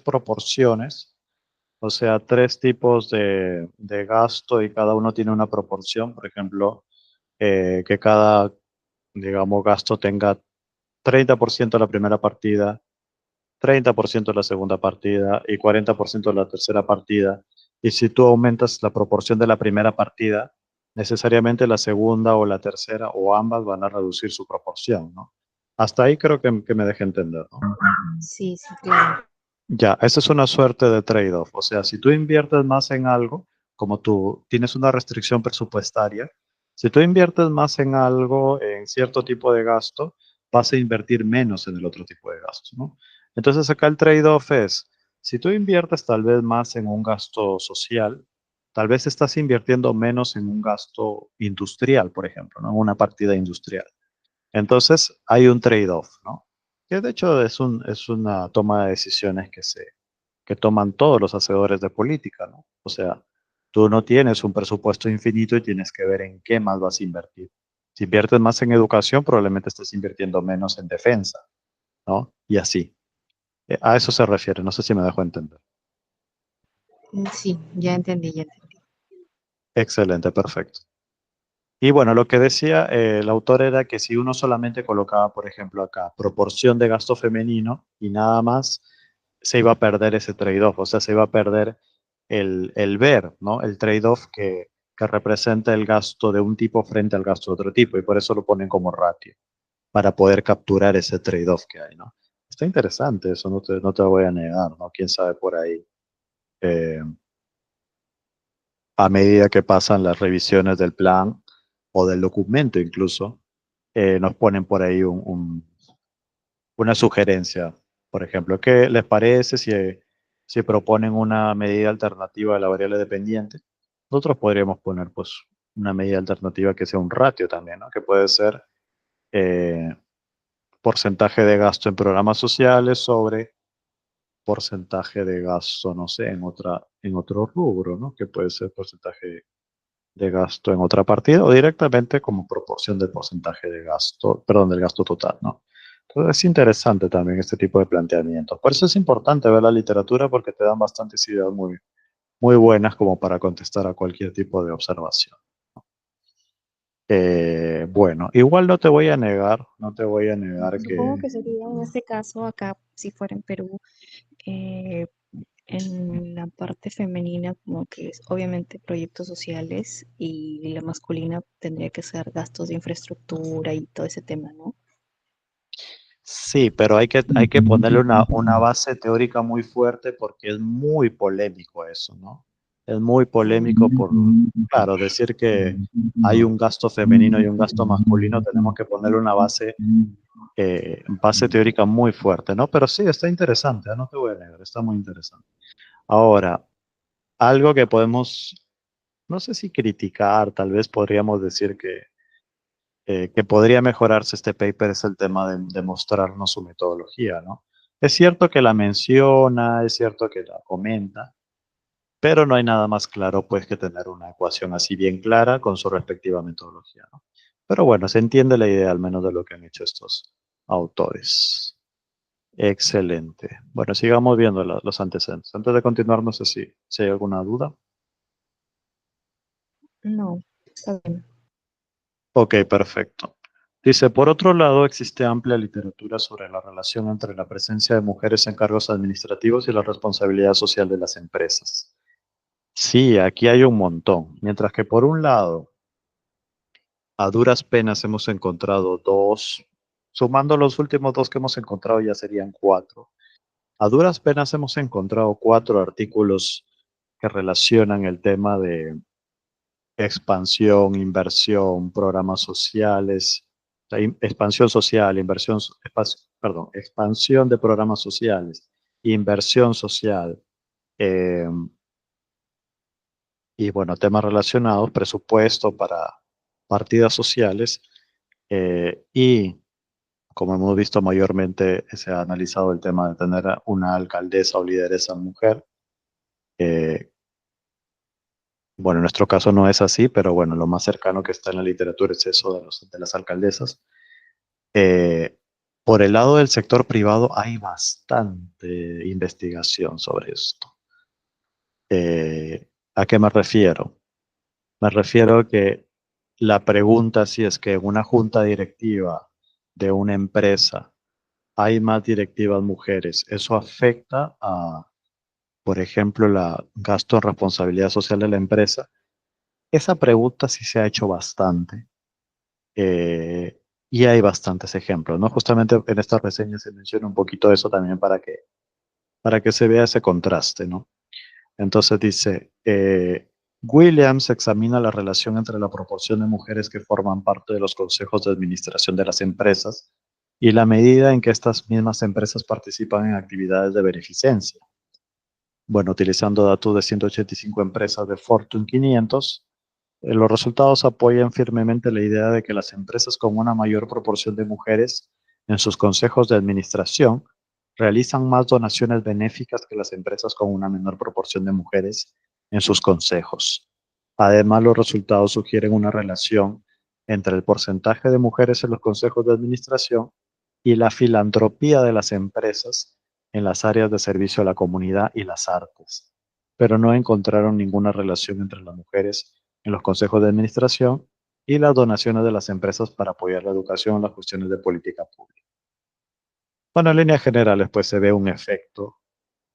proporciones, o sea, tres tipos de gasto y cada uno tiene una proporción, por ejemplo, que cada, digamos, gasto tenga 30% la primera partida, 30% la segunda partida y 40% la tercera partida. Y si tú aumentas la proporción de la primera partida, necesariamente la segunda o la tercera o ambas van a reducir su proporción, ¿no? Hasta ahí creo que me deje entender, ¿no? Sí, sí, claro. Ya, esa es una suerte de trade-off. O sea, si tú inviertes más en algo, como tú tienes una restricción presupuestaria, si tú inviertes más en algo, en cierto tipo de gasto, vas a invertir menos en el otro tipo de gasto, ¿no? Entonces acá el trade-off es, si tú inviertes tal vez más en un gasto social, tal vez estás invirtiendo menos en un gasto industrial, por ejemplo, ¿no? En una partida industrial. Entonces hay un trade-off, ¿no? Que de hecho es una toma de decisiones que toman todos los hacedores de política, ¿no? O sea, tú no tienes un presupuesto infinito y tienes que ver en qué más vas a invertir. Si inviertes más en educación, probablemente estés invirtiendo menos en defensa, ¿no? Y así. A eso se refiere, no sé si me dejo entender. Sí, ya entendí, ya entendí. Excelente, perfecto. Y bueno, lo que decía el autor era que si uno solamente colocaba, por ejemplo, acá, proporción de gasto femenino y nada más, se iba a perder ese trade-off, o sea, se iba a perder el ver, ¿no? El trade-off que representa el gasto de un tipo frente al gasto de otro tipo, y por eso lo ponen como ratio, para poder capturar ese trade-off que hay, ¿no? Está interesante eso, no te voy a negar, ¿no? Quién sabe por ahí. eh, a medida que pasan las revisiones del plan o del documento incluso, nos ponen por ahí una sugerencia. Por ejemplo, ¿qué les parece si proponen una medida alternativa de la variable dependiente? Nosotros podríamos poner pues una medida alternativa que sea un ratio también, ¿no? Que puede ser eh, porcentaje de gasto en programas sociales sobre porcentaje de gasto, no sé, en otro rubro, ¿no? Que puede ser porcentaje de gasto en otra partida o directamente como proporción del porcentaje de gasto, perdón, del gasto total, ¿no? Entonces es interesante también este tipo de planteamientos. Por eso es importante ver la literatura porque te dan bastantes ideas muy buenas como para contestar a cualquier tipo de observación. Bueno, igual no te voy a negar Supongo que que sería en este caso acá, si fuera en Perú, eh, en la parte femenina como que es obviamente proyectos sociales y la masculina tendría que ser gastos de infraestructura y todo ese tema, ¿no? Sí, pero hay que ponerle una base teórica muy fuerte porque es muy polémico eso, ¿no? Es muy polémico por, claro, decir que hay un gasto femenino y un gasto masculino, tenemos que ponerle una base teórica muy fuerte, ¿no? Pero sí, está interesante, no te voy a negar, está muy interesante. Ahora, algo que podemos, no sé si criticar, tal vez podríamos decir que podría mejorarse este paper es el tema de mostrarnos su metodología, ¿no? Es cierto que la menciona, es cierto que la comenta, pero no hay nada más claro pues que tener una ecuación así bien clara con su respectiva metodología, ¿no? Pero bueno, se entiende la idea al menos de lo que han hecho estos autores. Excelente. Bueno, sigamos viendo los antecedentes. Antes de continuar, no sé si hay alguna duda. No, está bien. Ok, perfecto. Dice, por otro lado, existe amplia literatura sobre la relación entre la presencia de mujeres en cargos administrativos y la responsabilidad social de las empresas. Sí, aquí hay un montón. Mientras que por un lado, a duras penas hemos encontrado dos, sumando los últimos dos que hemos encontrado ya serían cuatro. A duras penas hemos encontrado cuatro artículos que relacionan el tema de expansión, inversión, programas sociales, o sea, expansión social, perdón, expansión de programas sociales, inversión social, eh, y bueno, temas relacionados, presupuesto para partidas sociales, y como hemos visto mayormente se ha analizado el tema de tener una alcaldesa o lideresa mujer. eh, bueno, en nuestro caso no es así, pero bueno, lo más cercano que está en la literatura es eso de las alcaldesas. Eh, por el lado del sector privado hay bastante investigación sobre esto. ¿A qué me refiero? Me refiero a que la pregunta si es que en una junta directiva de una empresa hay más directivas mujeres, ¿eso afecta a, por ejemplo, la gasto en responsabilidad social de la empresa? Esa pregunta sí se ha hecho bastante. eh, y hay bastantes ejemplos, ¿no? Justamente en esta reseña se menciona un poquito eso también para que se vea ese contraste, ¿no? Entonces dice, Williams examina la relación entre la proporción de mujeres que forman parte de los consejos de administración de las empresas y la medida en que estas mismas empresas participan en actividades de beneficencia. Bueno, utilizando datos de 185 empresas de Fortune 500, los resultados apoyan firmemente la idea de que las empresas con una mayor proporción de mujeres en sus consejos de administración realizan más donaciones benéficas que las empresas con una menor proporción de mujeres en sus consejos. Además, los resultados sugieren una relación entre el porcentaje de mujeres en los consejos de administración y la filantropía de las empresas en las áreas de servicio a la comunidad y las artes, pero no encontraron ninguna relación entre las mujeres en los consejos de administración y las donaciones de las empresas para apoyar la educación en las cuestiones de política pública. Bueno, en líneas generales, pues se ve un efecto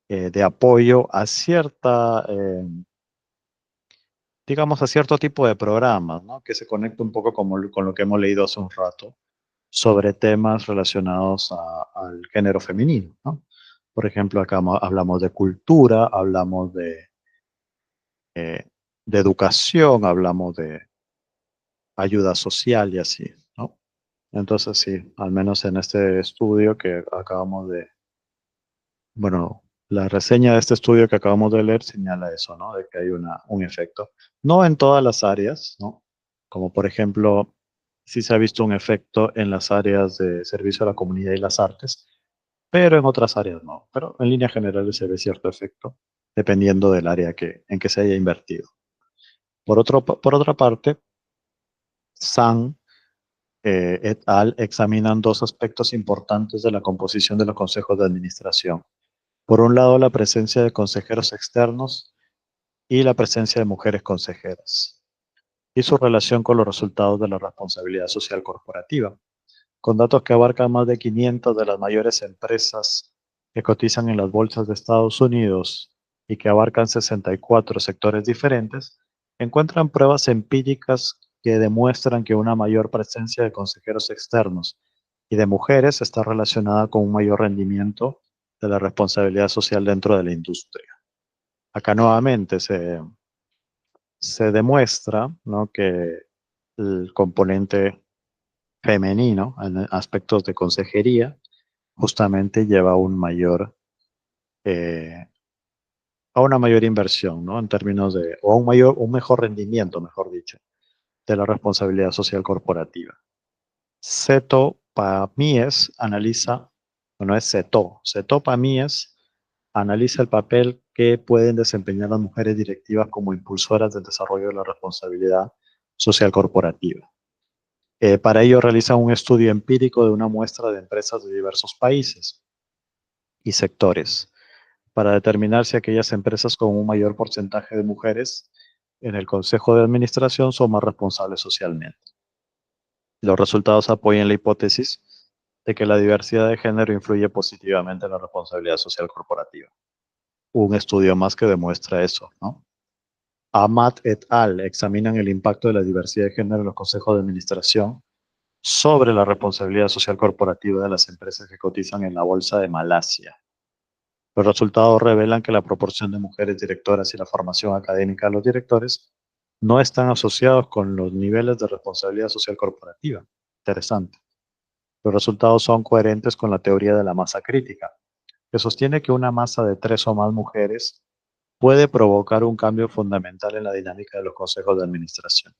de apoyo a digamos, a cierto tipo de programas, ¿no? Que se conecta un poco con lo que hemos leído hace un rato sobre temas relacionados al género femenino, ¿no? Por ejemplo, acá hablamos de cultura, hablamos eh, de educación, hablamos de ayuda social y así, ¿no? Entonces sí, al menos en este estudio que acabamos bueno, la reseña de este estudio que acabamos de leer señala eso, ¿no? De que hay un efecto. No en todas las áreas, ¿no? Como por ejemplo, sí se ha visto un efecto en las áreas de servicio a la comunidad y las artes, pero en otras áreas no. Pero en líneas generales se ve cierto efecto, dependiendo del área en que se haya invertido. Por otra parte, San et al examinan dos aspectos importantes de la composición de los consejos de administración. Por un lado, la presencia de consejeros externos y la presencia de mujeres consejeras, y su relación con los resultados de la responsabilidad social corporativa, con datos que abarcan más de 500 de las mayores empresas que cotizan en las bolsas de Estados Unidos. y que abarcan 64 sectores diferentes, encuentran pruebas empíricas que demuestran que una mayor presencia de consejeros externos y de mujeres está relacionada con un mayor rendimiento de la responsabilidad social dentro de la industria. Acá nuevamente se demuestra, ¿no?, que el componente femenino en aspectos de consejería justamente lleva eh, a una mayor inversión, ¿no? En términos de, o a un mejor rendimiento, mejor dicho, de la responsabilidad social corporativa. Pamies analiza, bueno, es Pamies analiza el papel que pueden desempeñar las mujeres directivas como impulsoras del desarrollo de la responsabilidad social corporativa. Para ello realiza un estudio empírico de una muestra de empresas de diversos países y sectores para determinar si aquellas empresas con un mayor porcentaje de mujeres en el consejo de administración son más responsables socialmente. Los resultados apoyan la hipótesis de que la diversidad de género influye positivamente en la responsabilidad social corporativa. Un estudio más que demuestra eso, ¿no? Amat et al. Examinan el impacto de la diversidad de género en los consejos de administración sobre la responsabilidad social corporativa de las empresas que cotizan en la bolsa de Malasia. Los resultados revelan que la proporción de mujeres directoras y la formación académica de los directores no están asociados con los niveles de responsabilidad social corporativa. Interesante. Los resultados son coherentes con la teoría de la masa crítica, que sostiene que una masa de 3 o más mujeres puede provocar un cambio fundamental en la dinámica de los consejos de administración.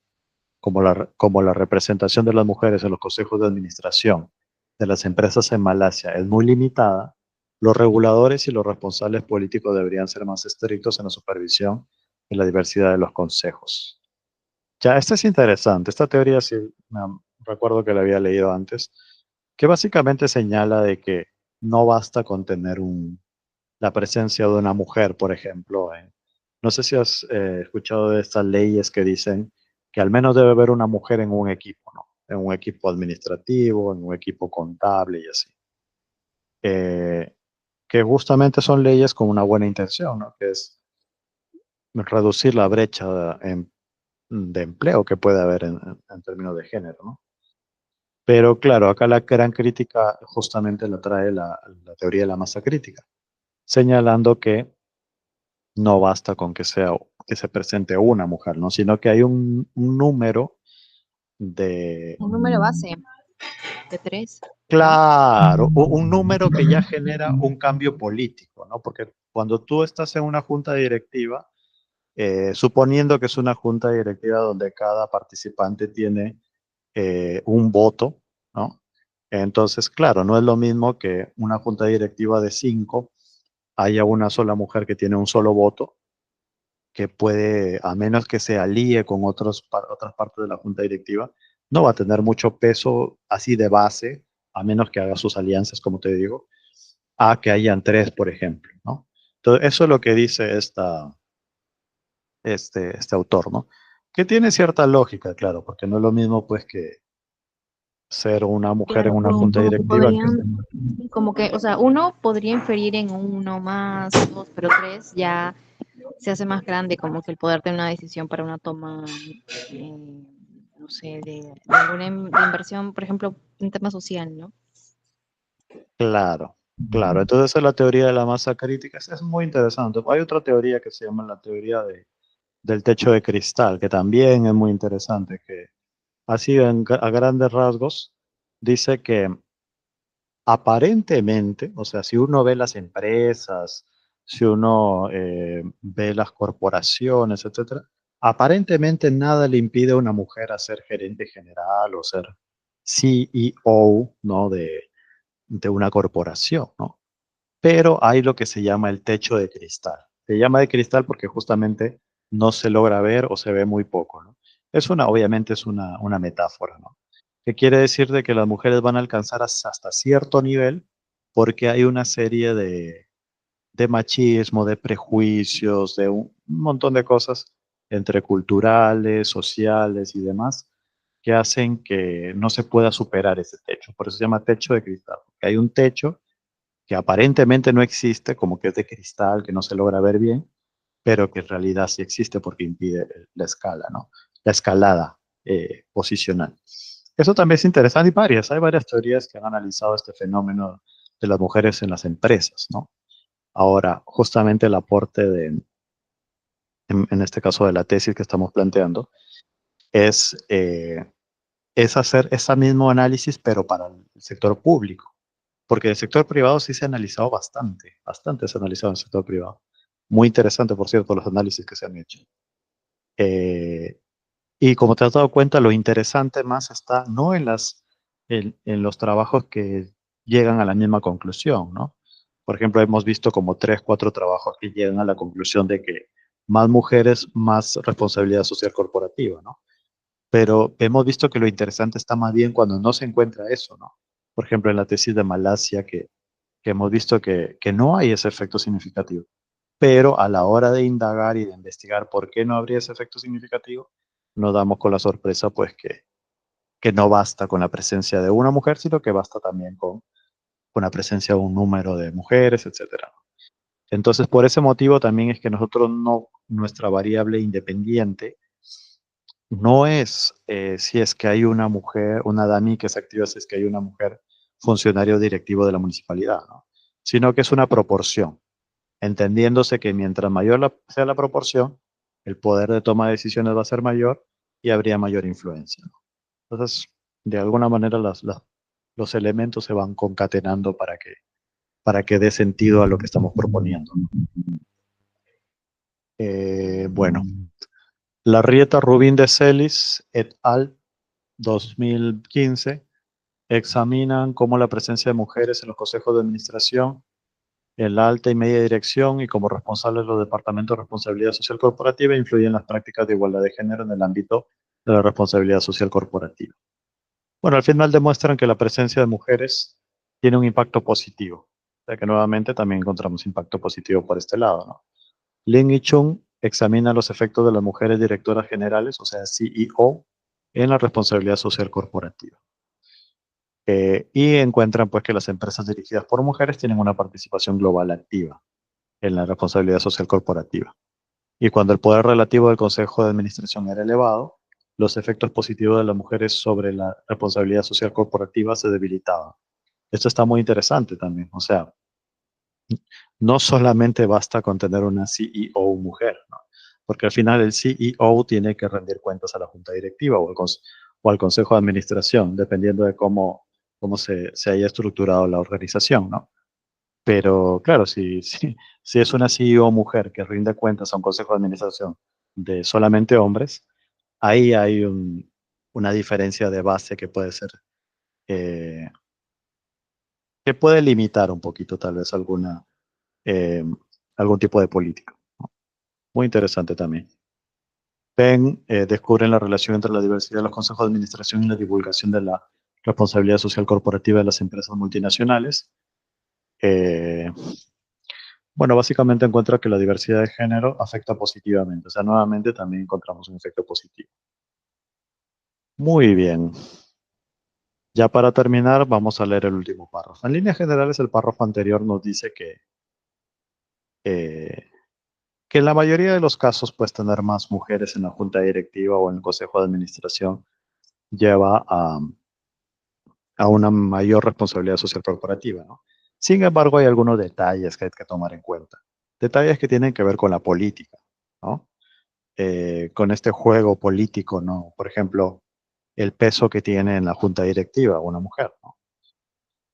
Como la representación de las mujeres en los consejos de administración de las empresas en Malasia es muy limitada, los reguladores y los responsables políticos deberían ser más estrictos en la supervisión y la diversidad de los consejos. Ya, esta es interesante. Esta teoría sí recuerdo que la había leído antes, que básicamente señala de que no basta con tener la presencia de una mujer, por ejemplo. No sé si has escuchado de estas leyes que dicen que al menos debe haber una mujer en un equipo, ¿no? En un equipo administrativo, en un equipo contable y así. Que justamente son leyes con una buena intención, ¿no? Que es reducir la brecha de empleo que puede haber en términos de género, ¿no? Pero claro, acá la gran crítica justamente la trae la teoría de la masa crítica, señalando que no basta con que se presente una mujer, ¿no? Sino que hay un número de, Un número base de 3, ¿no? claro, un número que ya genera un cambio político, ¿no? Porque cuando tú estás en una junta directiva, suponiendo que es una junta directiva donde cada participante tiene un voto, ¿no? Entonces, claro, no es lo mismo que una junta directiva de 5 haya una sola mujer que tiene un solo voto, que puede, a menos que se alíe con otras partes de la junta directiva, no va a tener mucho peso así de base, a menos que haga sus alianzas, como te digo, a que hayan 3, por ejemplo, ¿no? Entonces, eso es lo que dice este autor, ¿no? Que tiene cierta lógica, claro, porque no es lo mismo, pues, que ser una mujer en Claro, una junta como que directiva que... podrían, como que, o sea, uno podría inferir en uno más, dos, pero 3 ya se hace más grande, como que el poder tener una decisión para una toma, eh, no sé, de alguna de inversión, por ejemplo, en tema social, ¿no? Claro, claro. Entonces, esa es la teoría de la masa crítica. Es muy interesante. Hay otra teoría que se llama la teoría del techo de cristal, que también es muy interesante, que así a grandes rasgos dice que aparentemente, o sea, si uno ve las empresas, si uno ve las corporaciones, etcétera, aparentemente nada le impide a una mujer a ser gerente general o ser CEO, ¿no? De una corporación, ¿no? Pero hay lo que se llama el techo de cristal. Se llama de cristal porque justamente no se logra ver o se ve muy poco, ¿no? Obviamente es una metáfora, ¿no? Que quiere decir de que las mujeres van a alcanzar hasta cierto nivel porque hay una serie de machismo, de prejuicios, de un montón de cosas entre culturales, sociales y demás que hacen que no se pueda superar ese techo. Por eso se llama techo de cristal. Porque hay un techo que aparentemente no existe, como que es de cristal, que no se logra ver bien, pero que en realidad sí existe porque impide la escala, ¿no? La escalada posicional. Eso también es interesante y hay varias teorías que han analizado este fenómeno de las mujeres en las empresas, ¿no? Ahora, justamente el aporte en este caso de la tesis que estamos planteando, es, eh, es hacer ese mismo análisis, pero para el sector público, porque el sector privado sí se ha analizado bastante, bastante se ha analizado en el sector privado. Muy interesante, por cierto, los análisis que se han hecho. Eh, y como te has dado cuenta, lo interesante más está no en los trabajos que llegan a la misma conclusión, ¿no? Por ejemplo, hemos visto como 3, 4 trabajos que llegan a la conclusión de que más mujeres, más responsabilidad social corporativa, ¿no? Pero hemos visto que lo interesante está más bien cuando no se encuentra eso, ¿no? Por ejemplo, en la tesis de Malasia, que hemos visto que no hay ese efecto significativo. Pero a la hora de indagar y de investigar por qué no habría ese efecto significativo, nos damos con la sorpresa, pues, que no basta con la presencia de una mujer, sino que basta también con la presencia de un número de mujeres, etcétera. Entonces, por ese motivo también es que nosotros no, nuestra variable independiente no es si es que hay una mujer, una DAMI que se activa si es que hay una mujer funcionario directivo de la municipalidad, ¿no? Sino que es una proporción, entendiéndose que mientras mayor sea la proporción, el poder de toma de decisiones va a ser mayor y habría mayor influencia, ¿no? Entonces, de alguna manera los elementos se van concatenando para que dé sentido a lo que estamos proponiendo, ¿no? Bueno, Larrieta Rubín de Celis et al. 2015 examinan cómo la presencia de mujeres en los consejos de administración, en la alta y media dirección y como responsables de los departamentos de responsabilidad social corporativa influyen en las prácticas de igualdad de género en el ámbito de la responsabilidad social corporativa. Bueno, al final demuestran que la presencia de mujeres tiene un impacto positivo. O sea que nuevamente también encontramos impacto positivo por este lado, ¿no? Lin y Chung examina los efectos de las mujeres directoras generales, o sea, CEO, en la responsabilidad social corporativa. Y encuentran pues que las empresas dirigidas por mujeres tienen una participación global activa en la responsabilidad social corporativa. Y cuando el poder relativo del Consejo de Administración era elevado, los efectos positivos de las mujeres sobre la responsabilidad social corporativa se debilitaban. Esto está muy interesante también. O sea, no solamente basta con tener una CEO mujer, ¿no? Porque al final el CEO tiene que rendir cuentas a la junta directiva o al consejo de administración, dependiendo de cómo se haya estructurado la organización, ¿no? Pero claro, si es una CEO mujer que rinde cuentas a un consejo de administración de solamente hombres, ahí hay una diferencia de base que puede ser, eh, que puede limitar un poquito tal vez eh, algún tipo de política. Muy interesante también. Penn descubren la relación entre la diversidad de los consejos de administración y la divulgación de la responsabilidad social corporativa de las empresas multinacionales. Eh, bueno, básicamente encuentra que la diversidad de género afecta positivamente. O sea, nuevamente también encontramos un efecto positivo. Muy bien. Ya para terminar, vamos a leer el último párrafo. En líneas generales, el párrafo anterior nos dice eh, que en la mayoría de los casos, pues tener más mujeres en la junta directiva o en el consejo de administración lleva a una mayor responsabilidad social corporativa, ¿no? Sin embargo, hay algunos detalles que hay que tomar en cuenta. Detalles que tienen que ver con la política, ¿no? Con este juego político, ¿no? Por ejemplo, el peso que tiene en la junta directiva una mujer, ¿no?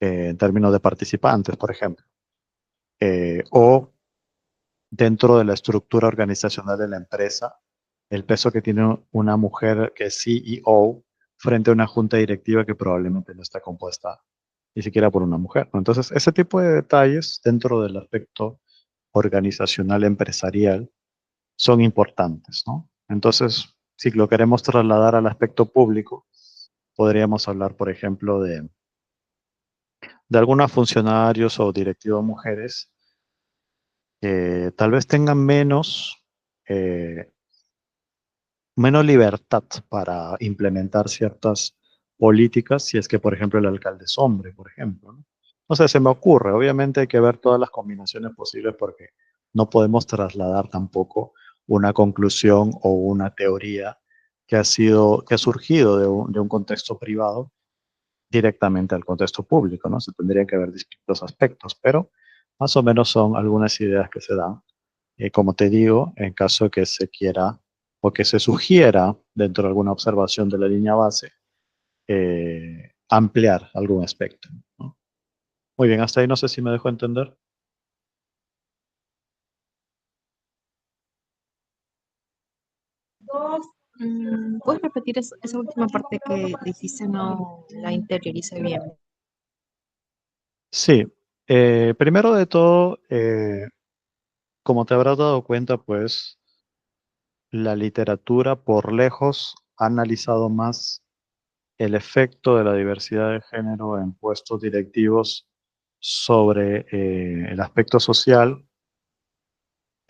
En términos de participantes, por ejemplo. O dentro de la estructura organizacional de la empresa, el peso que tiene una mujer que es CEO frente a una junta directiva que probablemente no está compuesta ni siquiera por una mujer, ¿no? Entonces, ese tipo de detalles dentro del aspecto organizacional empresarial son importantes, ¿no? Entonces, si lo queremos trasladar al aspecto público, podríamos hablar, por ejemplo, de algunos funcionarios o directivos mujeres que tal vez tengan eh, menos libertad para implementar ciertas políticas, si es que, por ejemplo, el alcalde es hombre, por ejemplo, ¿no? No sé, se me ocurre. Obviamente hay que ver todas las combinaciones posibles porque no podemos trasladar tampoco una conclusión o una teoría que ha surgido de un contexto privado directamente al contexto público, ¿no? Se tendrían que ver distintos aspectos, pero más o menos son algunas ideas que se dan. Como te digo, en caso de que se quiera o que se sugiera dentro de alguna observación de la línea base, ampliar algún aspecto, ¿no? Muy bien, hasta ahí no sé si me dejo entender. ¿Puedes repetir esa última parte que dijiste? No la interioricé bien. Sí, primero de todo, como te habrás dado cuenta, pues la literatura por lejos ha analizado más el efecto de la diversidad de género en puestos directivos sobre el aspecto social.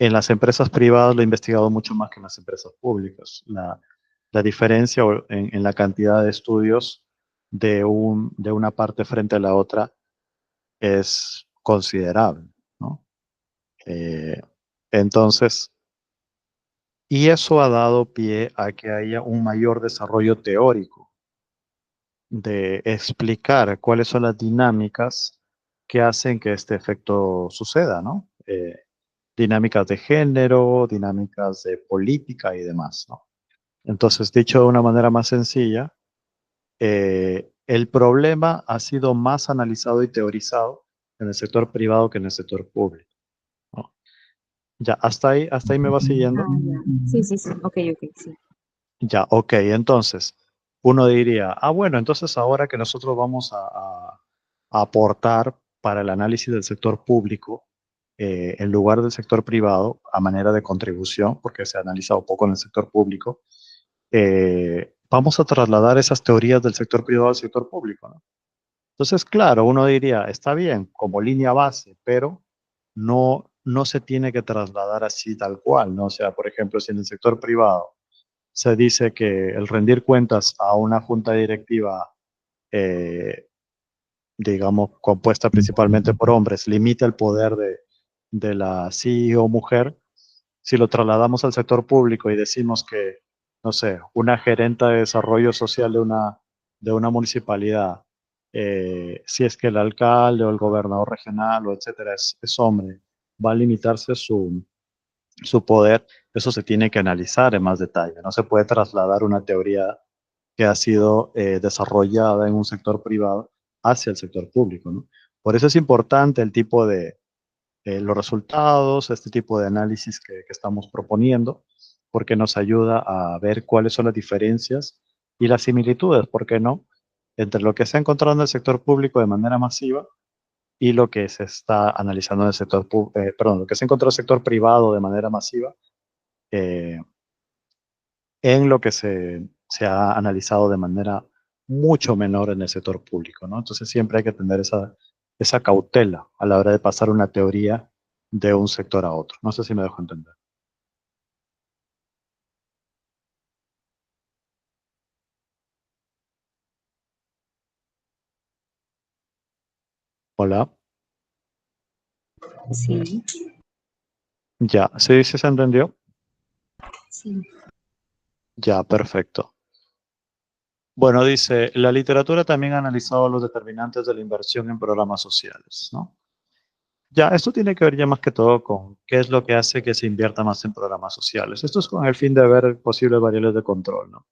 En las empresas privadas lo he investigado mucho más que en las empresas públicas. La diferencia en la cantidad de estudios de una parte frente a la otra es considerable, ¿no? Eh, entonces, y eso ha dado pie a que haya un mayor desarrollo teórico de explicar cuáles son las dinámicas que hacen que este efecto suceda, ¿no? Dinámicas de género, dinámicas de política y demás, ¿no? Entonces, dicho de una manera más sencilla, el problema ha sido más analizado y teorizado en el sector privado que en el sector público, ¿no? Ya, hasta ahí me va Ah, siguiendo. ya. Sí, sí, sí. Ok, ok, sí. Ya, ok, entonces uno diría, ah, bueno, entonces ahora que nosotros vamos a aportar para el análisis del sector público, en lugar del sector privado, a manera de contribución, porque se ha analizado poco en el sector público, vamos a trasladar esas teorías del sector privado al sector público, ¿no? Entonces, claro, uno diría, está bien, como línea base, pero no se tiene que trasladar así tal cual, ¿no? O sea, por ejemplo, si en el sector privado se dice que el rendir cuentas a una junta directiva, eh, digamos, compuesta principalmente por hombres, limita el poder de la CEO mujer. Si lo trasladamos al sector público y decimos que, no sé, una gerenta de desarrollo social de una municipalidad, si es que el alcalde o el gobernador regional o etcétera es hombre, va a limitarse su poder, eso se tiene que analizar en más detalle. No se puede trasladar una teoría que ha sido desarrollada en un sector privado hacia el sector público, ¿no? Por eso es importante el tipo de los resultados, este tipo de análisis que estamos proponiendo, porque nos ayuda a ver cuáles son las diferencias y las similitudes, ¿por qué no?, entre lo que se ha encontrado en el sector público de manera masiva y lo que se está analizando en el sector, perdón, lo que se encontró en el sector privado de manera masiva, eh, en lo que se ha analizado de manera mucho menor en el sector público, ¿no? Entonces siempre hay que tener esa cautela a la hora de pasar una teoría de un sector a otro. No sé si me dejo entender. Hola. Sí, Ya, sí se entendió. sí. Ya, perfecto. Bueno, dice, la literatura también ha analizado los determinantes de la inversión en programas sociales, ¿no? Ya, esto tiene que ver ya más que todo con qué es lo que hace que se invierta más en programas sociales. Esto es con el fin de ver posibles variables de control, ¿no?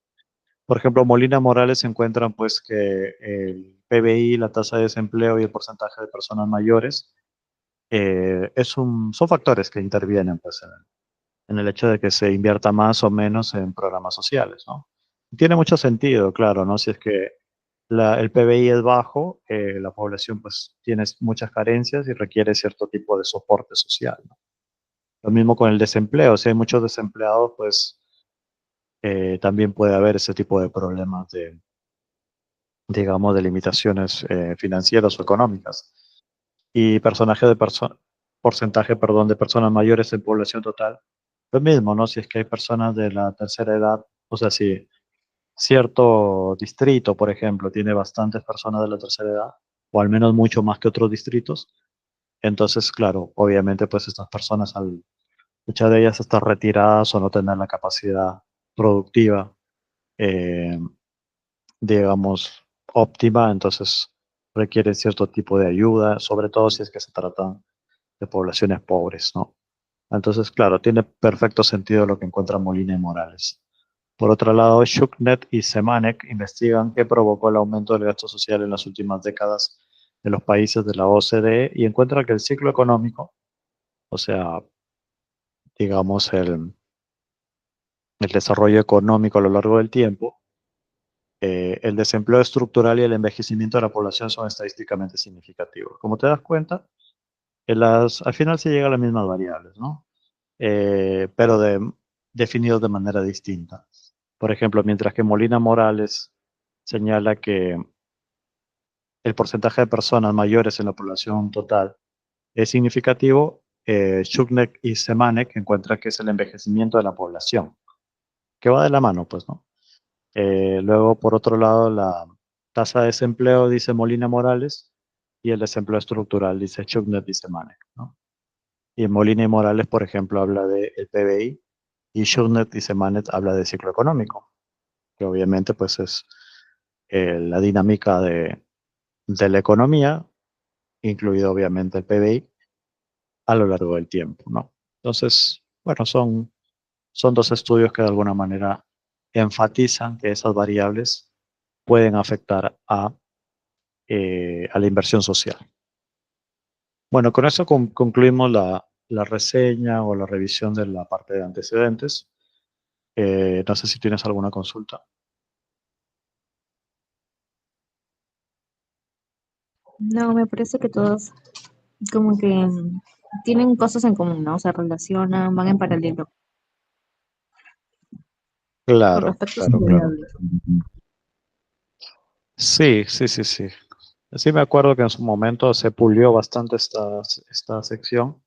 Por ejemplo, Molina Morales encuentran pues que el PBI, la tasa de desempleo y el porcentaje de personas mayores son factores que intervienen pues, en el hecho de que se invierta más o menos en programas sociales, ¿no? Tiene mucho sentido, claro, ¿no? Si es que el PBI es bajo, la población pues tiene muchas carencias y requiere cierto tipo de soporte social, ¿no? Lo mismo con el desempleo, si hay muchos desempleados, pues también puede haber ese tipo de problemas de, digamos, de limitaciones financieras o económicas. Y porcentaje, perdón, de personas mayores en población total, lo mismo, ¿no? Si es que hay personas de la tercera edad, o sea, si cierto distrito, por ejemplo, tiene bastantes personas de la tercera edad, o al menos mucho más que otros distritos. Entonces, claro, obviamente pues estas personas, muchas de ellas están retiradas o no tener la capacidad productiva, eh, digamos, óptima, entonces requieren cierto tipo de ayuda, sobre todo si es que se tratan de poblaciones pobres, ¿no? Entonces, claro, tiene perfecto sentido lo que encuentra Molina y Morales. Por otro lado, Shuknet y Semanek investigan qué provocó el aumento del gasto social en las últimas décadas de los países de la OCDE y encuentran que el ciclo económico, o sea, digamos, el desarrollo económico a lo largo del tiempo, el desempleo estructural y el envejecimiento de la población son estadísticamente significativos. Como te das cuenta, al final se llega a las mismas variables, ¿no? Pero definidos de manera distinta. Por ejemplo, mientras que Molina Morales señala que el porcentaje de personas mayores en la población total es significativo, Shuknek y Semanek encuentran que es el envejecimiento de la población, que va de la mano, pues, ¿no? Luego, por otro lado, la tasa de desempleo, dice Molina Morales, y el desempleo estructural, dice Shuknet y Semanek, ¿no? Y Molina y Morales, por ejemplo, habla del PBI, y Shuknet y Semanek habla de ciclo económico, que obviamente pues es la dinámica de la economía, incluido obviamente el PBI, a lo largo del tiempo, ¿no? Entonces, bueno, son dos estudios que de alguna manera enfatizan que esas variables pueden afectar a la inversión social. Bueno, con eso concluimos la reseña o la revisión de la parte de antecedentes. No sé si tienes alguna consulta. No, me parece que todos como que tienen cosas en común, ¿no? Se relacionan, van en paralelo con Claro, respecto a sus claro, claro. variables. Sí, sí, sí, sí. Sí me acuerdo que en su momento se pulió bastante esta sección,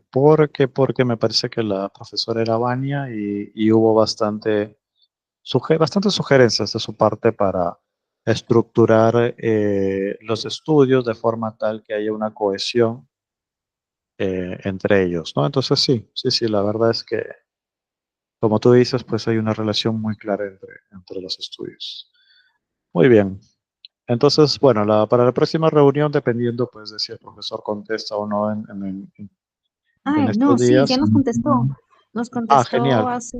porque me parece que la profesora era Vania y hubo bastantes sugerencias de su parte para estructurar los estudios de forma tal que haya una cohesión entre ellos, ¿no? Entonces sí, sí, sí, la verdad es que, como tú dices, pues hay una relación muy clara entre los estudios. Muy bien. Entonces, bueno, para la próxima reunión, dependiendo pues de si el profesor contesta o no en Ay, no, estos sí, días. ya nos contestó. Nos Ah, contestó genial. hace,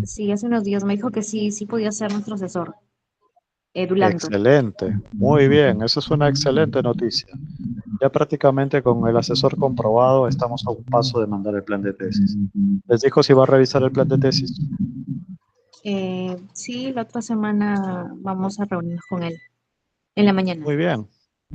sí, hace unos días. Me dijo que sí, sí podía ser nuestro asesor, Dulanto. Excelente. Muy bien. Eso es una excelente noticia. Ya prácticamente con el asesor comprobado estamos a un paso de mandar el plan de tesis. ¿Les dijo si va a revisar el plan de tesis? Sí, la otra semana vamos a reunirnos con él, en la mañana. Muy bien.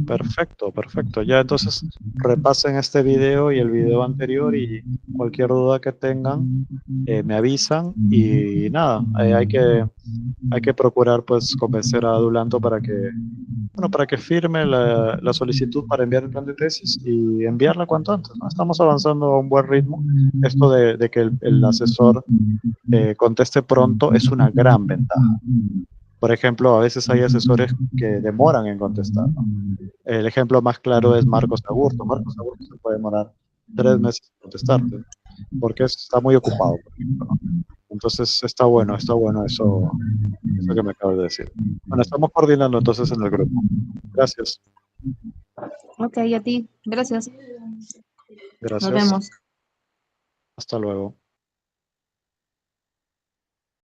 Perfecto, perfecto. Ya entonces repasen este video y el video anterior y cualquier duda que tengan, me avisan y nada, hay que procurar pues convencer a Adulanto para que firme la solicitud para enviar el plan de tesis y enviarla cuanto antes, ¿no? Estamos avanzando a un buen ritmo. Esto de que el asesor conteste pronto es una gran ventaja. Por ejemplo, a veces hay asesores que demoran en contestar, ¿no? El ejemplo más claro es Marcos Agurto. Marcos Agurto se puede demorar 3 meses en contestarte, porque está muy ocupado, por ejemplo, ¿no? Entonces está bueno eso que me acabas de decir. Bueno, estamos coordinando entonces en el grupo. Gracias, Ok, a ti. Gracias. Nos gracias. vemos. Hasta luego.